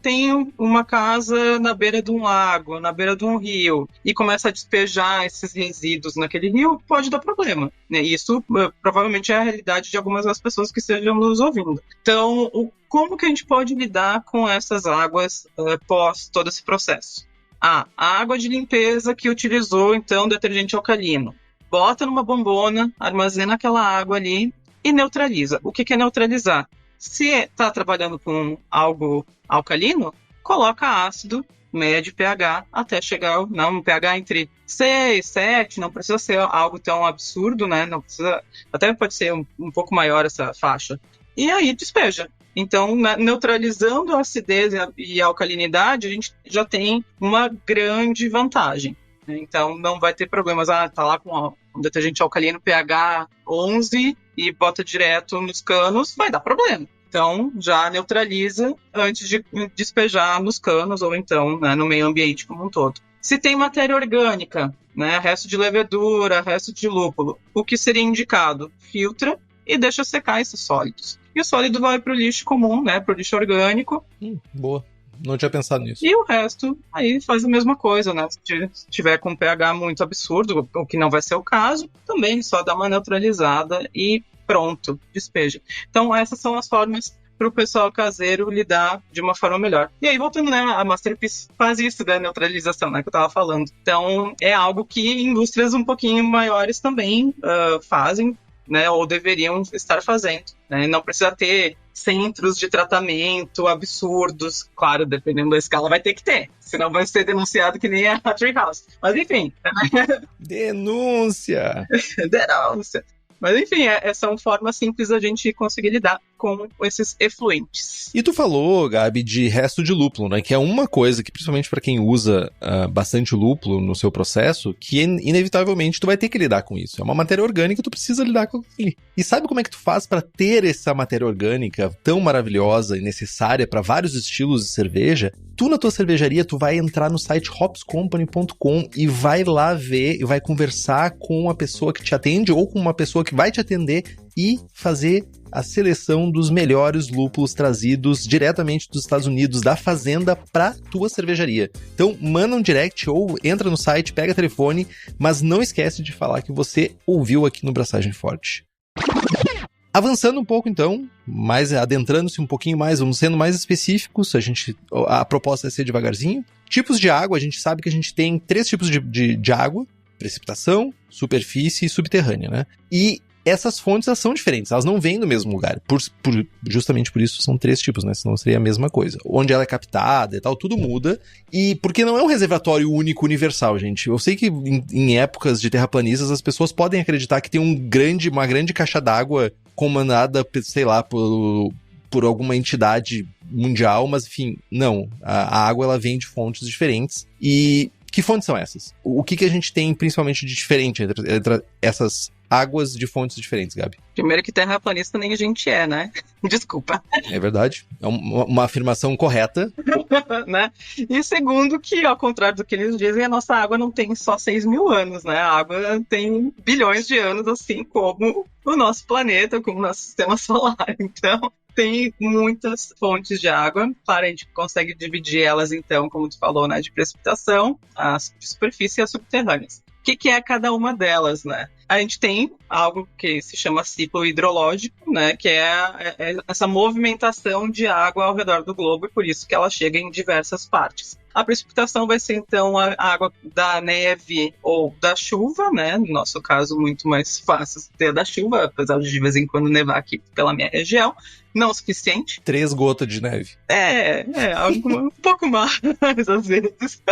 Speaker 4: tem uma casa na beira de um lago, na beira de um rio, e começa a despejar esses resíduos naquele rio, pode dar problema. Né? Isso provavelmente é a realidade de algumas das pessoas que estejam nos ouvindo. Então, como que a gente pode lidar com essas águas pós todo esse processo? A água de limpeza que utilizou, então, detergente alcalino. Bota numa bombona, armazena aquela água ali e neutraliza. O que é neutralizar? Se está trabalhando com algo alcalino, coloca ácido médio pH até chegar um pH entre 6, 7, não precisa ser algo tão absurdo, né? Não precisa, até pode ser um pouco maior essa faixa. E aí despeja. Então, neutralizando a acidez e a alcalinidade, a gente já tem uma grande vantagem. Então, não vai ter problemas. Tá lá com um detergente alcalino pH 11 e bota direto nos canos, vai dar problema. Então, já neutraliza antes de despejar nos canos ou então no meio ambiente como um todo. Se tem matéria orgânica, resto de levedura, resto de lúpulo, o que seria indicado? Filtra e deixa secar esses sólidos. E o sólido vai para o lixo comum, para o lixo orgânico.
Speaker 1: Boa. Não tinha pensado nisso.
Speaker 4: E o resto, aí faz a mesma coisa, Se tiver com pH muito absurdo, o que não vai ser o caso, também só dá uma neutralizada e pronto, despeja. Então, essas são as formas para o pessoal caseiro lidar de uma forma melhor. E aí, voltando, a Masterpiece faz isso da neutralização, que eu estava falando. Então, é algo que indústrias um pouquinho maiores também fazem, ou deveriam estar fazendo. Não precisa ter centros de tratamento absurdos. Claro, dependendo da escala, vai ter que ter. Senão vai ser denunciado que nem a Treehouse. Mas enfim.
Speaker 1: Denúncia!
Speaker 4: Denúncia! Mas enfim, são formas simples da gente conseguir lidar com esses efluentes.
Speaker 1: E tu falou, Gabi, de resto de lúpulo, que é uma coisa que, principalmente para quem usa bastante lúpulo no seu processo, que inevitavelmente tu vai ter que lidar com isso. É uma matéria orgânica, tu precisa lidar com aquilo. E sabe como é que tu faz para ter essa matéria orgânica tão maravilhosa e necessária para vários estilos de cerveja? Tu, na tua cervejaria, tu vai entrar no site hopscompany.com e vai lá ver e vai conversar com a pessoa que te atende ou com uma pessoa que vai te atender e fazer a seleção dos melhores lúpulos trazidos diretamente dos Estados Unidos, da fazenda, pra tua cervejaria. Então, manda um direct ou entra no site, pega o telefone, mas não esquece de falar que você ouviu aqui no Braçagem Forte. Avançando um pouco, então, adentrando-se um pouquinho mais, vamos sendo mais específicos, a proposta é ser devagarzinho. Tipos de água, a gente sabe que a gente tem 3 tipos de água: precipitação, superfície e subterrânea, E essas fontes, elas são diferentes, elas não vêm do mesmo lugar. Justamente por isso são 3 tipos, senão seria a mesma coisa. Onde ela é captada e tal, tudo muda. E porque não é um reservatório único, universal, gente. Eu sei que em épocas de terraplanistas as pessoas podem acreditar que tem uma grande caixa d'água comandada, sei lá, por alguma entidade mundial, mas enfim, não. A água, ela vem de fontes diferentes. E que fontes são essas? O que a gente tem principalmente de diferente entre essas águas de fontes diferentes, Gabi?
Speaker 4: Primeiro que terraplanista nem a gente é, Desculpa.
Speaker 1: É verdade. É uma afirmação correta.
Speaker 4: E segundo que, ao contrário do que eles dizem, a nossa água não tem só 6.000 anos, A água tem bilhões de anos, assim como o nosso planeta, como o nosso sistema solar. Então, tem muitas fontes de água. Claro, a gente consegue dividir elas, então, como tu falou, de precipitação, a superfície e as subterrâneas. O que é cada uma delas, a gente tem algo que se chama ciclo hidrológico, né, que é essa movimentação de água ao redor do globo, e por isso que ela chega em diversas partes. A precipitação vai ser, então, a água da neve ou da chuva, né? No nosso caso, muito mais fácil ter da chuva, apesar de vez em quando nevar aqui pela minha região. Não o suficiente.
Speaker 1: 3 gotas de neve.
Speaker 4: Algo um pouco mais, às vezes.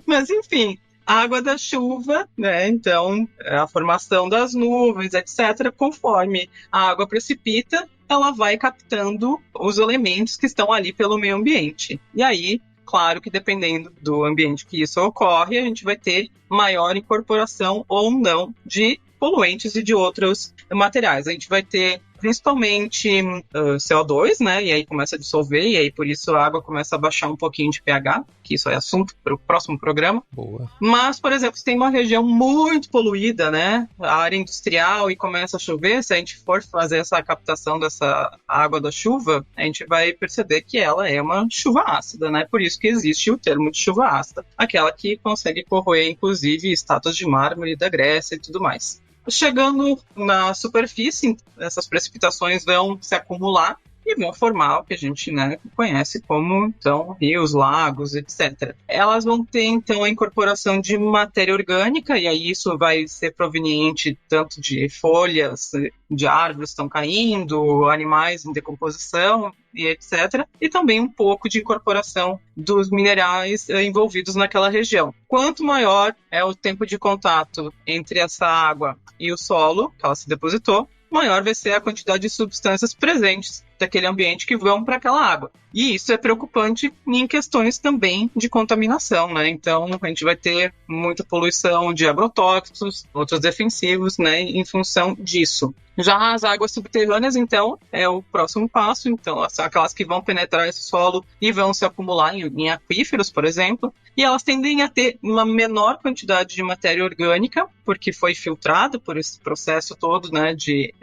Speaker 4: Mas, enfim, a água da chuva, né? Então, a formação das nuvens, etc. Conforme a água precipita, ela vai captando os elementos que estão ali pelo meio ambiente. E aí, claro que dependendo do ambiente que isso ocorre, a gente vai ter maior incorporação ou não de poluentes e de outros materiais. A gente vai ter principalmente CO2, né? E aí começa a dissolver, e aí por isso a água começa a baixar um pouquinho de pH, que isso é assunto para o próximo programa.
Speaker 1: Boa.
Speaker 4: Mas, por exemplo, se tem uma região muito poluída, né? A área industrial, e começa a chover, se a gente for fazer essa captação dessa água da chuva, a gente vai perceber que ela é uma chuva ácida, né? Por isso que existe o termo de chuva ácida. Aquela que consegue corroer, inclusive, estátuas de mármore da Grécia e tudo mais. Chegando na superfície, essas precipitações vão se acumular e vão formar o que a gente, né, conhece como, então, rios, lagos, etc. Elas vão ter, então, a incorporação de matéria orgânica, e aí isso vai ser proveniente tanto de folhas de árvores que estão caindo, animais em decomposição, e etc. E também um pouco de incorporação dos minerais envolvidos naquela região. Quanto maior é o tempo de contato entre essa água e o solo que ela se depositou, maior vai ser a quantidade de substâncias presentes daquele ambiente que vão para aquela água. E isso é preocupante em questões também de contaminação, né? Então, a gente vai ter muita poluição de agrotóxicos, outros defensivos, né, em função disso. Já as águas subterrâneas, então, é o próximo passo. Então, são aquelas que vão penetrar esse solo e vão se acumular em aquíferos, por exemplo. E elas tendem a ter uma menor quantidade de matéria orgânica, porque foi filtrado por esse processo todo, né, de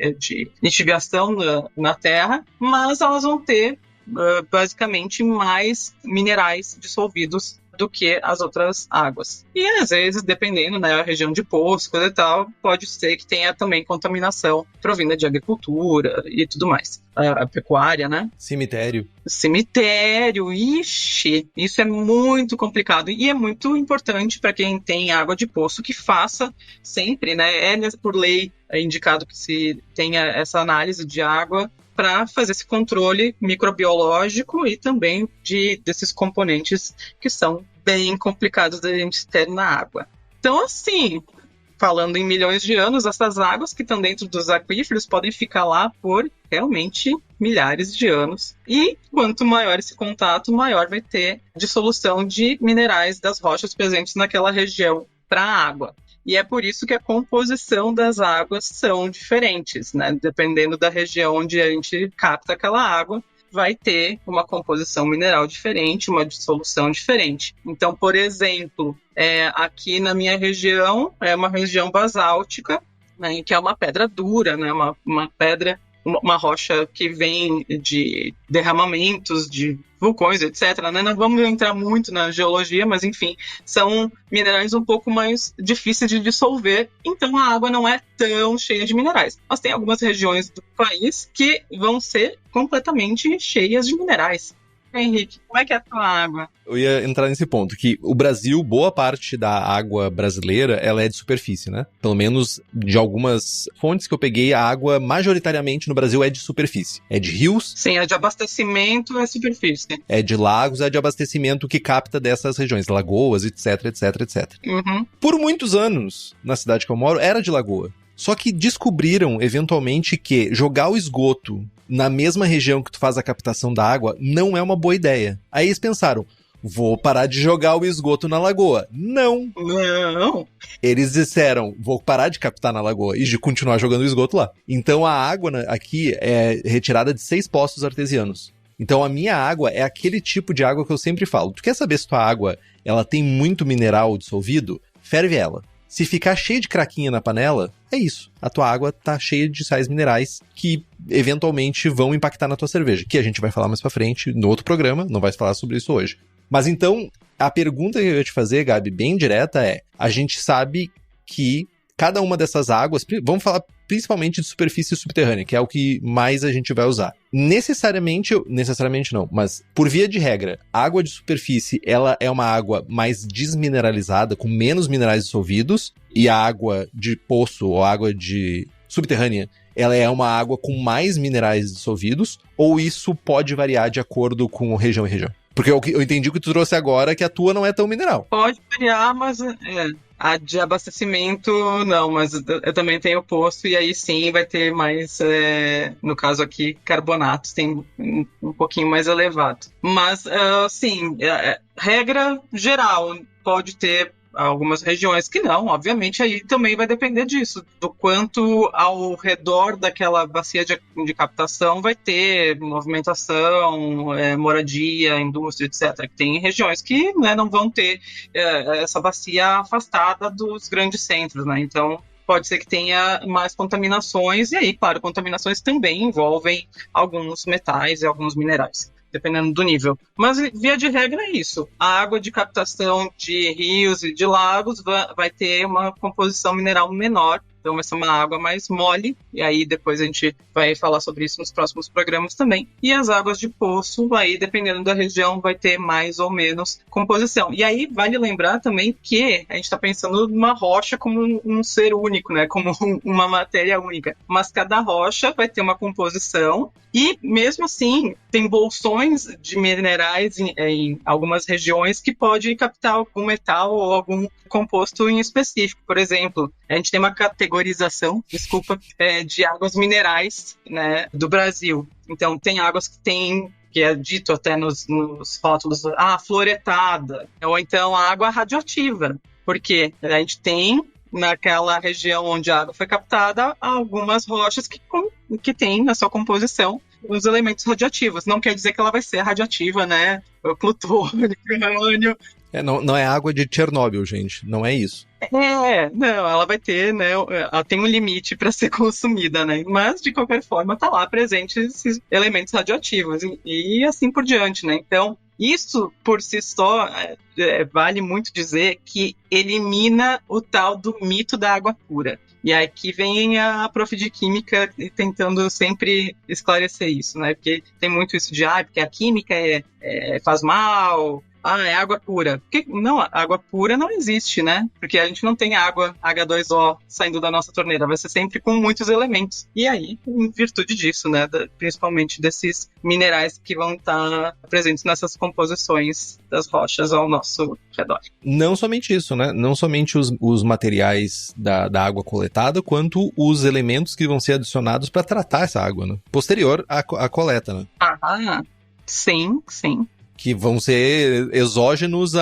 Speaker 4: lixiviação na terra, mas elas vão ter basicamente mais minerais dissolvidos do que as outras águas. E às vezes, dependendo, né, a região de poço, coisa e tal, pode ser que tenha também contaminação provinda de agricultura e tudo mais. A pecuária, né?
Speaker 1: Cemitério,
Speaker 4: ixi, isso é muito complicado e é muito importante para quem tem água de poço que faça sempre, né? Por lei indicado que se tenha essa análise de água para fazer esse controle microbiológico e também desses componentes que são bem complicados da gente ter na água. Então, assim, falando em milhões de anos, essas águas que estão dentro dos aquíferos podem ficar lá por realmente milhares de anos. E quanto maior esse contato, maior vai ter dissolução de minerais das rochas presentes naquela região para a água. E é por isso que a composição das águas são diferentes, né? Dependendo da região onde a gente capta aquela água, vai ter uma composição mineral diferente, uma dissolução diferente. Então, por exemplo, aqui na minha região, é uma região basáltica, né, que é uma pedra dura, né, uma pedra, uma rocha que vem de derramamentos de vulcões, etc. Né? Não vamos entrar muito na geologia, mas enfim, são minerais um pouco mais difíceis de dissolver, então a água não é tão cheia de minerais. Mas tem algumas regiões do país que vão ser completamente cheias de minerais. Henrique, como é que é a tua água?
Speaker 1: Eu ia entrar nesse ponto, que o Brasil, boa parte da água brasileira, ela é de superfície, né? Pelo menos de algumas fontes que eu peguei, a água majoritariamente no Brasil é de superfície. É de rios.
Speaker 4: Sim, é de abastecimento, é superfície.
Speaker 1: É de lagos, é de abastecimento que capta dessas regiões, lagoas, etc, etc, etc.
Speaker 4: Uhum.
Speaker 1: Por muitos anos, na cidade que eu moro, era de lagoa. Só que descobriram, eventualmente, que jogar o esgoto na mesma região que tu faz a captação da água não é uma boa ideia. Aí eles pensaram, vou parar de jogar o esgoto na lagoa. Não! Eles disseram, vou parar de captar na lagoa e de continuar jogando o esgoto lá. Então a água aqui é retirada de 6 poços artesianos. Então a minha água é aquele tipo de água que eu sempre falo. Tu quer saber se tua água ela tem muito mineral dissolvido? Ferve ela. Se ficar cheia de craquinha na panela, é isso. A tua água tá cheia de sais minerais que eventualmente vão impactar na tua cerveja, que a gente vai falar mais pra frente no outro programa, não vai falar sobre isso hoje. Mas então, a pergunta que eu ia te fazer, Gabi, bem direta é, a gente sabe que cada uma dessas águas, vamos falar principalmente de superfície subterrânea, que é o que mais a gente vai usar. Necessariamente não, mas por via de regra, a água de superfície, ela é uma água mais desmineralizada, com menos minerais dissolvidos, e a água de poço ou água de subterrânea, ela é uma água com mais minerais dissolvidos, ou isso pode variar de acordo com região e região? Porque eu entendi o que tu trouxe agora, que a tua não é tão mineral.
Speaker 4: Pode variar, mas a de abastecimento não, mas eu também tenho poço e aí sim vai ter mais, no caso aqui, carbonatos, tem um pouquinho mais elevado. Mas, sim, regra geral, pode ter algumas regiões que não, obviamente aí também vai depender disso, do quanto ao redor daquela bacia de captação vai ter movimentação, moradia, indústria, etc. Tem regiões que, né, não vão ter essa bacia afastada dos grandes centros, né? Então pode ser que tenha mais contaminações, e aí, claro, contaminações também envolvem alguns metais e alguns minerais, dependendo do nível. Mas, via de regra, é isso. A água de captação de rios e de lagos vai ter uma composição mineral menor, então vai ser uma água mais mole, e aí depois a gente vai falar sobre isso nos próximos programas também. E as águas de poço, aí dependendo da região, vai ter mais ou menos composição. E aí vale lembrar também que a gente está pensando numa rocha como um ser único, né? Como uma matéria única. Mas cada rocha vai ter uma composição, e mesmo assim tem bolsões de minerais em algumas regiões que pode captar algum metal ou algum composto em específico. Por exemplo, a gente tem uma categorização, de águas minerais, né, do Brasil. Então tem águas que é dito até nos rótulos, fluoretada, ou então a água radioativa, porque a gente tem naquela região onde a água foi captada algumas rochas que têm na sua composição os elementos radioativos. Não quer dizer que ela vai ser radioativa, né? O plutônio, urânio.
Speaker 1: Não é água de Chernobyl, gente. Não é isso.
Speaker 4: Não, ela vai ter, né? Ela tem um limite para ser consumida, né? Mas, de qualquer forma, tá lá presente esses elementos radioativos e assim por diante, né? Então, isso, por si só, vale muito dizer que elimina o tal do mito da água pura. E aqui vem a prof de Química tentando sempre esclarecer isso, né? Porque tem muito isso de, porque a química faz mal, é água pura. Não, água pura não existe, né? Porque a gente não tem água H2O saindo da nossa torneira, vai ser sempre com muitos elementos. E aí, em virtude disso, né? Principalmente desses minerais que vão estar presentes nessas composições das rochas ao nosso redor.
Speaker 1: Não somente isso, né? Não somente os materiais da água coletada, quanto os elementos que vão ser adicionados para tratar essa água, né? Posterior à coleta, né?
Speaker 4: Sim.
Speaker 1: Que vão ser exógenos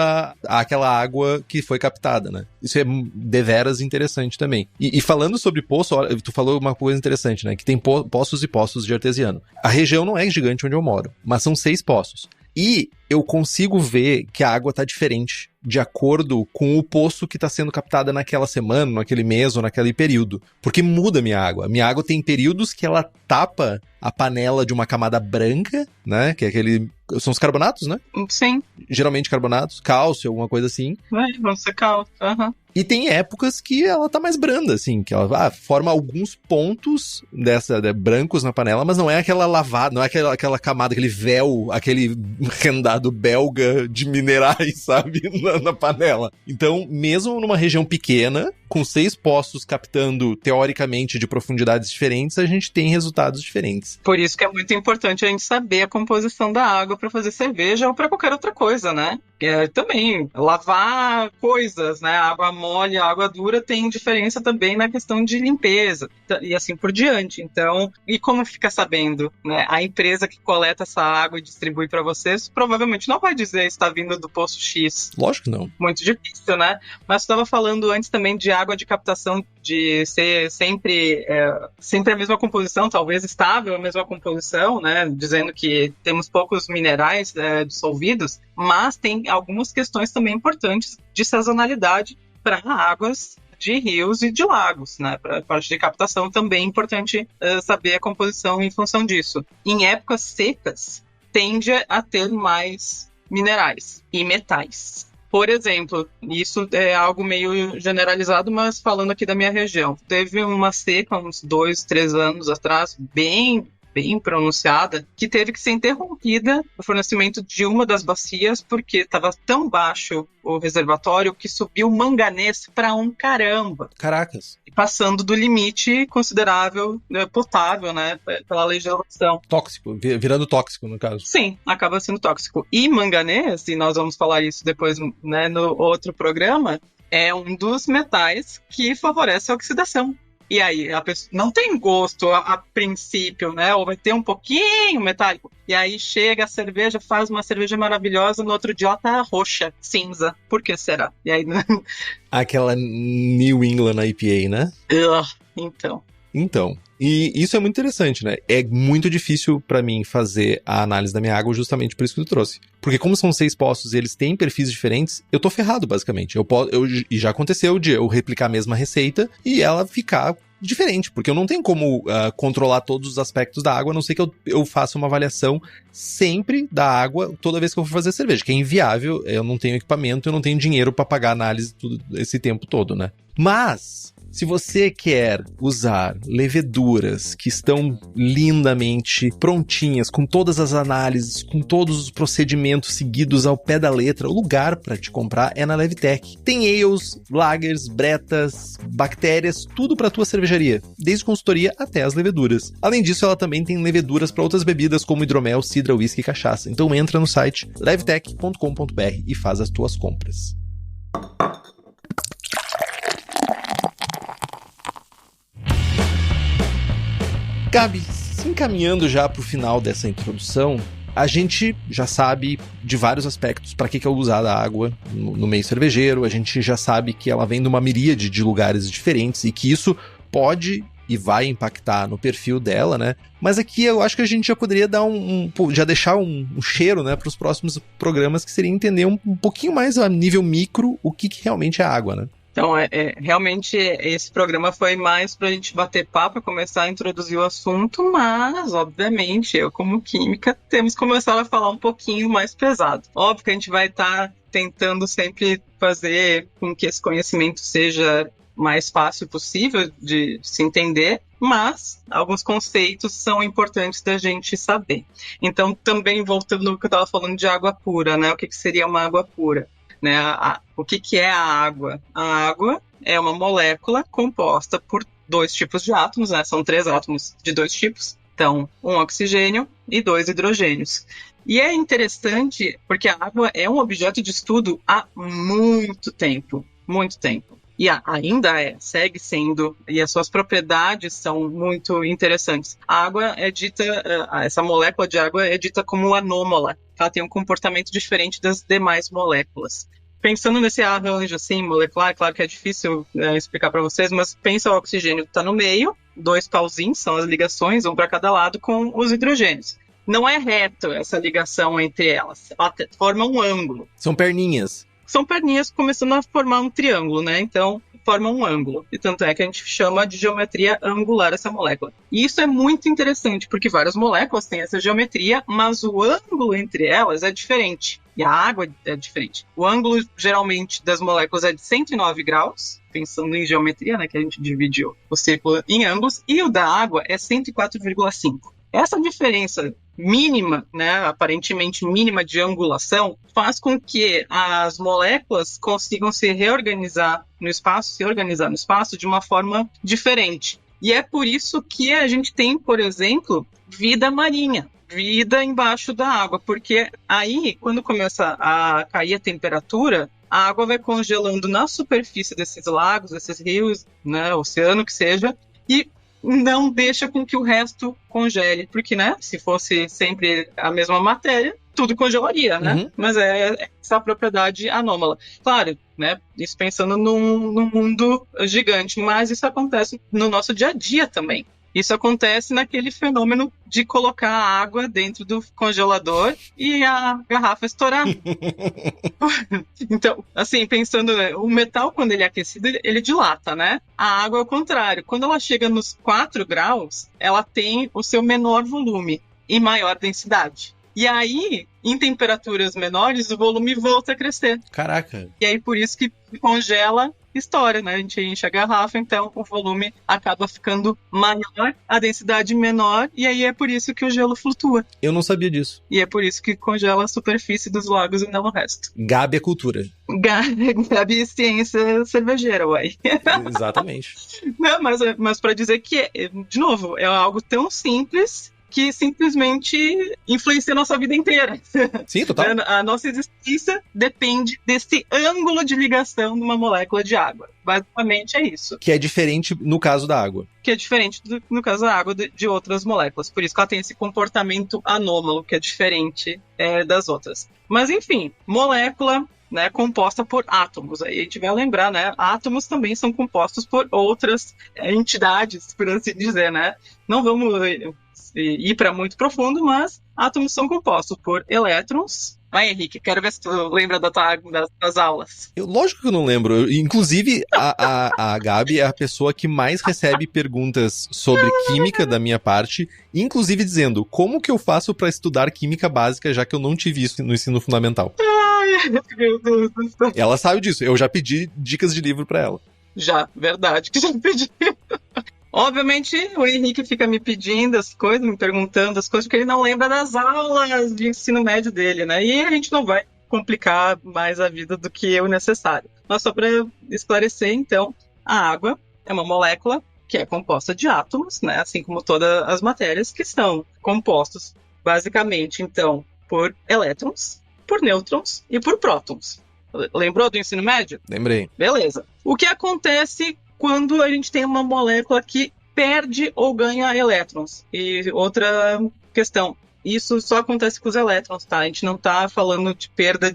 Speaker 1: àquela água que foi captada, né? Isso é deveras interessante também. E falando sobre poço, tu falou uma coisa interessante, né? Que tem poços e poços de artesiano. A região não é gigante onde eu moro, mas são 6 poços. E eu consigo ver que a água tá diferente de acordo com o poço que está sendo captada naquela semana, naquele mês ou naquele período. Porque muda a minha água. A minha água tem períodos que ela tapa a panela de uma camada branca, né? Que é são os carbonatos, né?
Speaker 4: Sim.
Speaker 1: Geralmente carbonatos, cálcio, alguma coisa assim.
Speaker 4: Vão ser cálcio,
Speaker 1: E tem épocas que ela tá mais branda, assim, que ela forma alguns pontos brancos na panela, mas não é aquela lavada, não é aquela camada, aquele véu, aquele rendado belga de minerais, sabe, na panela. Então, mesmo numa região pequena, com 6 poços captando, teoricamente, de profundidades diferentes, a gente tem resultados diferentes.
Speaker 4: Por isso que é muito importante a gente saber a composição da água para fazer cerveja ou para qualquer outra coisa, né? Também, lavar coisas, né? Água mole, água dura tem diferença também na questão de limpeza e assim por diante. Então, e como fica sabendo, né? A empresa que coleta essa água e distribui para vocês provavelmente não vai dizer está vindo do poço X.
Speaker 1: Lógico que não.
Speaker 4: Muito difícil, né? Mas estava falando antes também de água de captação, de ser sempre a mesma composição, talvez estável a mesma composição, né? Dizendo que temos poucos minerais dissolvidos, mas tem algumas questões também importantes de sazonalidade para águas de rios e de lagos, né? Para a parte de captação também é importante saber a composição em função disso. Em épocas secas, tende a ter mais minerais e metais. Por exemplo, isso é algo meio generalizado, mas falando aqui da minha região. Teve uma seca uns 2, 3 anos atrás, bem pronunciada, que teve que ser interrompida o fornecimento de uma das bacias porque estava tão baixo o reservatório que subiu manganês para um caramba.
Speaker 1: Caracas.
Speaker 4: Passando do limite considerável, potável, né, pela legislação.
Speaker 1: Tóxico, virando tóxico, no caso.
Speaker 4: Sim, acaba sendo tóxico. E manganês, e nós vamos falar isso depois, né, no outro programa, é um dos metais que favorece a oxidação. E aí, a pessoa não tem gosto a princípio, né? Ou vai ter um pouquinho metálico. E aí chega a cerveja, faz uma cerveja maravilhosa, no outro dia ela tá roxa, cinza. Por que será? E aí...
Speaker 1: Aquela New England IPA, né?
Speaker 4: Então,
Speaker 1: e isso é muito interessante, né? É muito difícil pra mim fazer a análise da minha água justamente por isso que tu trouxe. Porque como são 6 poços e eles têm perfis diferentes, eu tô ferrado, basicamente. E já aconteceu de eu replicar a mesma receita e ela ficar diferente, porque eu não tenho como controlar todos os aspectos da água, a não ser que eu faça uma avaliação sempre da água toda vez que eu for fazer cerveja, que é inviável, eu não tenho equipamento, eu não tenho dinheiro pra pagar análise tudo esse tempo todo, né? Mas... se você quer usar leveduras que estão lindamente prontinhas, com todas as análises, com todos os procedimentos seguidos ao pé da letra, o lugar para te comprar é na Levtech. Tem ales, lagers, bretas, bactérias, tudo para tua cervejaria, desde consultoria até as leveduras. Além disso, ela também tem leveduras para outras bebidas como hidromel, cidra, whisky e cachaça. Então entra no site levtech.com.br e faz as tuas compras. Gabi, se encaminhando já para o final dessa introdução, a gente já sabe de vários aspectos para que é usada a água no meio cervejeiro, a gente já sabe que ela vem de uma miríade de lugares diferentes e que isso pode e vai impactar no perfil dela, né? Mas aqui eu acho que a gente já poderia dar já deixar um cheiro, né, para os próximos programas, que seria entender um pouquinho mais a nível micro o que realmente é água, né?
Speaker 4: Então, realmente, esse programa foi mais para a gente bater papo e começar a introduzir o assunto, mas, obviamente, eu, como química, temos que começar a falar um pouquinho mais pesado. Óbvio que a gente vai estar tentando sempre fazer com que esse conhecimento seja mais fácil possível de se entender, mas alguns conceitos são importantes da gente saber. Então, também voltando no que eu estava falando de água pura, né? O que seria uma água pura? Né, o que é a água? A água é uma molécula composta por 2 tipos de átomos, né? São 3 átomos de 2 tipos. Então, 1 oxigênio e 2 hidrogênios. E é interessante porque a água é um objeto de estudo há muito tempo. Muito tempo. E ainda segue sendo, e as suas propriedades são muito interessantes. A água é dita, essa molécula de água é dita como anômala. Ela tem um comportamento diferente das demais moléculas. Pensando nesse arranjo assim, molecular, claro que é difícil explicar para vocês, mas pensa o oxigênio que está no meio, 2 pauzinhos, são as ligações, um para cada lado, com os hidrogênios. Não é reto essa ligação entre elas, ela forma um ângulo.
Speaker 1: São perninhas.
Speaker 4: São perninhas começando a formar um triângulo, né? Então, forma um ângulo. E tanto é que a gente chama de geometria angular essa molécula. E isso é muito interessante, porque várias moléculas têm essa geometria, mas o ângulo entre elas é diferente. E a água é diferente. O ângulo, geralmente, das moléculas é de 109 graus, pensando em geometria, né? Que a gente dividiu o círculo em ângulos. E o da água é 104,5. Essa diferença mínima, né, aparentemente mínima de angulação, faz com que as moléculas consigam se organizar no espaço de uma forma diferente. E é por isso que a gente tem, por exemplo, vida marinha, vida embaixo da água, porque aí, quando começa a cair a temperatura, a água vai congelando na superfície desses lagos, desses rios, né, oceano que seja, e não deixa com que o resto congele, porque, né, se fosse sempre a mesma matéria, tudo congelaria, né? Uhum. Mas é essa propriedade anômala. Claro, né, isso pensando num mundo gigante, mas isso acontece no nosso dia a dia também. Isso acontece naquele fenômeno de colocar a água dentro do congelador e a garrafa estourar. Então, assim, pensando, o metal, quando ele é aquecido, ele dilata, né? A água é o contrário. Quando ela chega nos 4 graus, ela tem o seu menor volume e maior densidade. E aí, em temperaturas menores, o volume volta a crescer.
Speaker 1: Caraca.
Speaker 4: E aí, por isso que congela, estoura, né? A gente enche a garrafa, então o volume acaba ficando maior, a densidade menor, e aí é por isso que o gelo flutua.
Speaker 1: Eu não sabia disso.
Speaker 4: E é por isso que congela a superfície dos lagos e não o resto.
Speaker 1: Gabi é cultura.
Speaker 4: Gabi ciência cervejeira, uai.
Speaker 1: Exatamente.
Speaker 4: Não, mas para dizer que, de novo, é algo tão simples que simplesmente influencia a nossa vida inteira.
Speaker 1: Sim, total.
Speaker 4: A nossa existência depende desse ângulo de ligação de uma molécula de água. Basicamente é isso.
Speaker 1: Que é diferente no caso da água.
Speaker 4: Que é diferente, no caso da água, de outras moléculas. Por isso que ela tem esse comportamento anômalo, que é diferente das outras. Mas, enfim, molécula, né, composta por átomos. Aí a gente vai lembrar, né? Átomos também são compostos por outras entidades, por assim dizer, né? Não vamos ir para muito profundo, mas átomos são compostos por elétrons. Vai, Henrique, quero ver se tu lembra das aulas.
Speaker 1: Lógico que eu não lembro. Inclusive, a Gabi é a pessoa que mais recebe perguntas sobre química da minha parte, inclusive dizendo, como que eu faço para estudar química básica, já que eu não tive isso no ensino fundamental?
Speaker 4: Ai, meu Deus do céu.
Speaker 1: Ela sabe disso. Eu já pedi dicas de livro para ela.
Speaker 4: Já, verdade, que já pedi. Obviamente, o Henrique fica me pedindo as coisas, me perguntando as coisas, porque ele não lembra das aulas de ensino médio dele, né? E a gente não vai complicar mais a vida do que o necessário. Mas só para esclarecer, então, a água é uma molécula que é composta de átomos, né? Assim como todas as matérias, que são compostos, basicamente, então, por elétrons, por nêutrons e por prótons. Lembrou do ensino médio?
Speaker 1: Lembrei.
Speaker 4: Beleza. O que acontece quando a gente tem uma molécula que perde ou ganha elétrons? E outra questão, isso só acontece com os elétrons, tá? A gente não tá falando de perda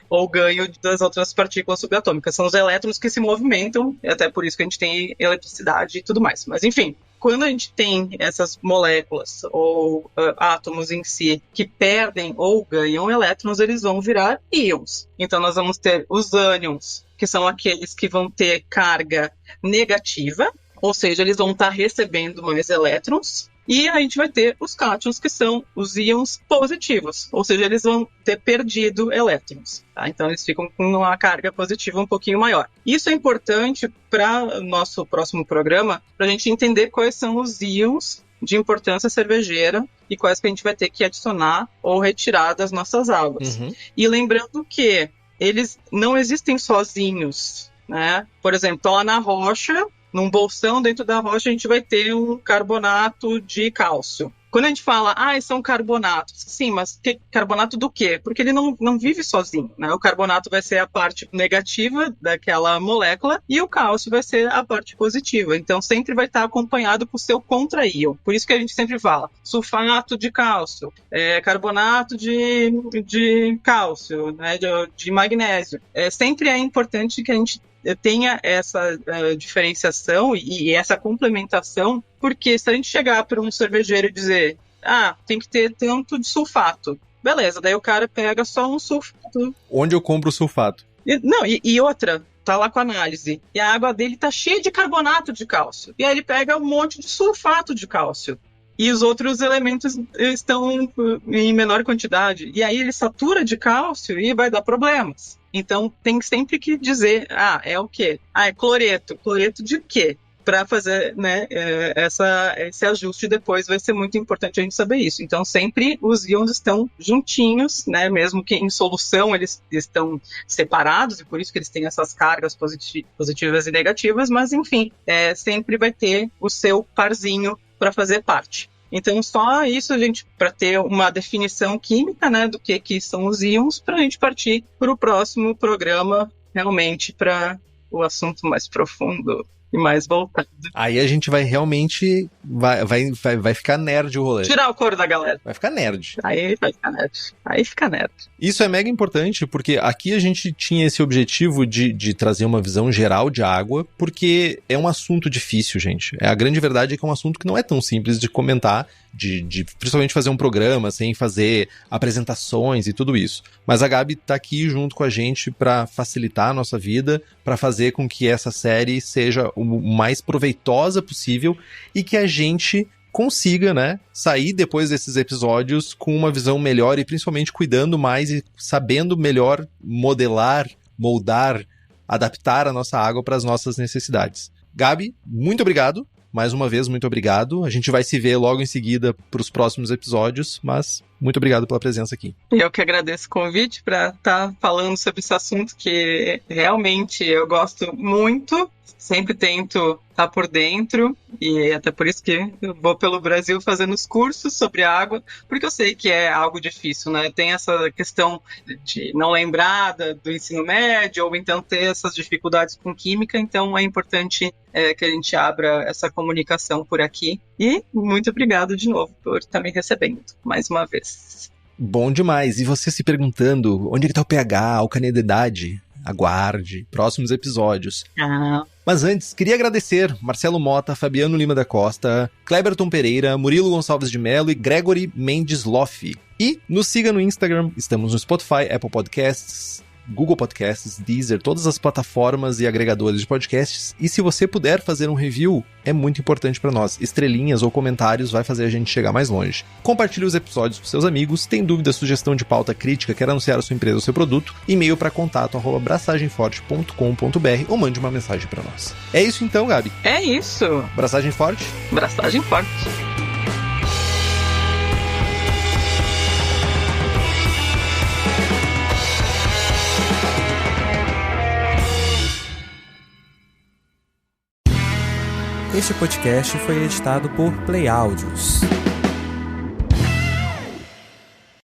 Speaker 4: ou ganho das outras partículas subatômicas. São os elétrons que se movimentam, até por isso que a gente tem eletricidade e tudo mais. Mas enfim, quando a gente tem essas moléculas ou átomos em si que perdem ou ganham elétrons, eles vão virar íons. Então nós vamos ter os ânions, que são aqueles que vão ter carga negativa, ou seja, eles vão estar recebendo mais elétrons. E a gente vai ter os cátions, que são os íons positivos, ou seja, eles vão ter perdido elétrons. Tá? Então eles ficam com uma carga positiva um pouquinho maior. Isso é importante para o nosso próximo programa, para a gente entender quais são os íons de importância cervejeira e quais que a gente vai ter que adicionar ou retirar das nossas águas.
Speaker 1: Uhum.
Speaker 4: E lembrando que eles não existem sozinhos, né? Por exemplo, lá na rocha, num bolsão dentro da rocha, a gente vai ter um carbonato de cálcio. Quando a gente fala, são carbonatos, sim, mas carbonato do quê? Porque ele não vive sozinho, né? O carbonato vai ser a parte negativa daquela molécula e o cálcio vai ser a parte positiva. Então, sempre vai estar acompanhado com o seu contra-íon. Por isso que a gente sempre fala, sulfato de cálcio, carbonato de cálcio, né? de magnésio. Sempre é importante que a gente tenha essa diferenciação e essa complementação, porque se a gente chegar para um cervejeiro e dizer, tem que ter tanto de sulfato, beleza, daí o cara pega só um sulfato.
Speaker 1: Onde eu compro o sulfato?
Speaker 4: E outra, tá lá com a análise, e a água dele tá cheia de carbonato de cálcio, e aí ele pega um monte de sulfato de cálcio. E os outros elementos estão em menor quantidade. E aí ele satura de cálcio e vai dar problemas. Então tem sempre que dizer, é o quê? É cloreto. Cloreto de quê? Para fazer, né, esse ajuste depois vai ser muito importante a gente saber isso. Então sempre os íons estão juntinhos, né, mesmo que em solução eles estão separados, e por isso que eles têm essas cargas positivas e negativas, mas enfim, sempre vai ter o seu parzinho para fazer parte. Então, só isso, para ter uma definição química, né, do que são os íons, para a gente partir para o próximo programa, realmente, para o assunto mais profundo e mais voltado.
Speaker 1: Aí a gente vai realmente, vai ficar nerd o rolê.
Speaker 4: Tirar o couro da galera.
Speaker 1: Vai ficar nerd.
Speaker 4: Aí vai ficar nerd. Aí fica nerd.
Speaker 1: Isso é mega importante, porque aqui a gente tinha esse objetivo de trazer uma visão geral de água, porque é um assunto difícil, gente. A grande verdade é que é um assunto que não é tão simples de comentar, de principalmente fazer um programa sem fazer apresentações e tudo isso. Mas a Gabi tá aqui junto com a gente para facilitar a nossa vida, para fazer com que essa série seja o mais proveitosa possível e que a gente consiga, né, sair depois desses episódios com uma visão melhor e principalmente cuidando mais e sabendo melhor modelar, moldar, adaptar a nossa água para as nossas necessidades. Gabi, muito obrigado. Mais uma vez, muito obrigado. A gente vai se ver logo em seguida para os próximos episódios, mas muito obrigado pela presença aqui.
Speaker 4: Eu que agradeço o convite para estar falando sobre esse assunto que realmente eu gosto muito. Sempre tento estar por dentro e até por isso que eu vou pelo Brasil fazendo os cursos sobre água, porque eu sei que é algo difícil, né? Tem essa questão de não lembrar do ensino médio ou então ter essas dificuldades com química, então é importante que a gente abra essa comunicação por aqui. E muito obrigado de novo por estar me recebendo mais uma vez.
Speaker 1: Bom demais. E você se perguntando onde é que está o pH, a alcalinidade? Aguarde próximos episódios. Mas antes, queria agradecer Marcelo Mota, Fabiano Lima da Costa, Cleberton Pereira, Murilo Gonçalves de Mello e Gregory Mendes Loff. E nos siga no Instagram, estamos no Spotify, Apple Podcasts, Google Podcasts, Deezer, todas as plataformas e agregadores de podcasts. E se você puder fazer um review, é muito importante para nós. Estrelinhas ou comentários vai fazer a gente chegar mais longe. Compartilhe os episódios com seus amigos. Tem dúvida, sugestão de pauta, crítica, quer anunciar a sua empresa ou seu produto? E-mail para contato@braçagemforte.com.br ou mande uma mensagem para nós. É isso então, Gabi?
Speaker 4: É isso.
Speaker 1: Braçagem forte?
Speaker 4: Braçagem forte.
Speaker 6: Este podcast foi editado por Play Áudios.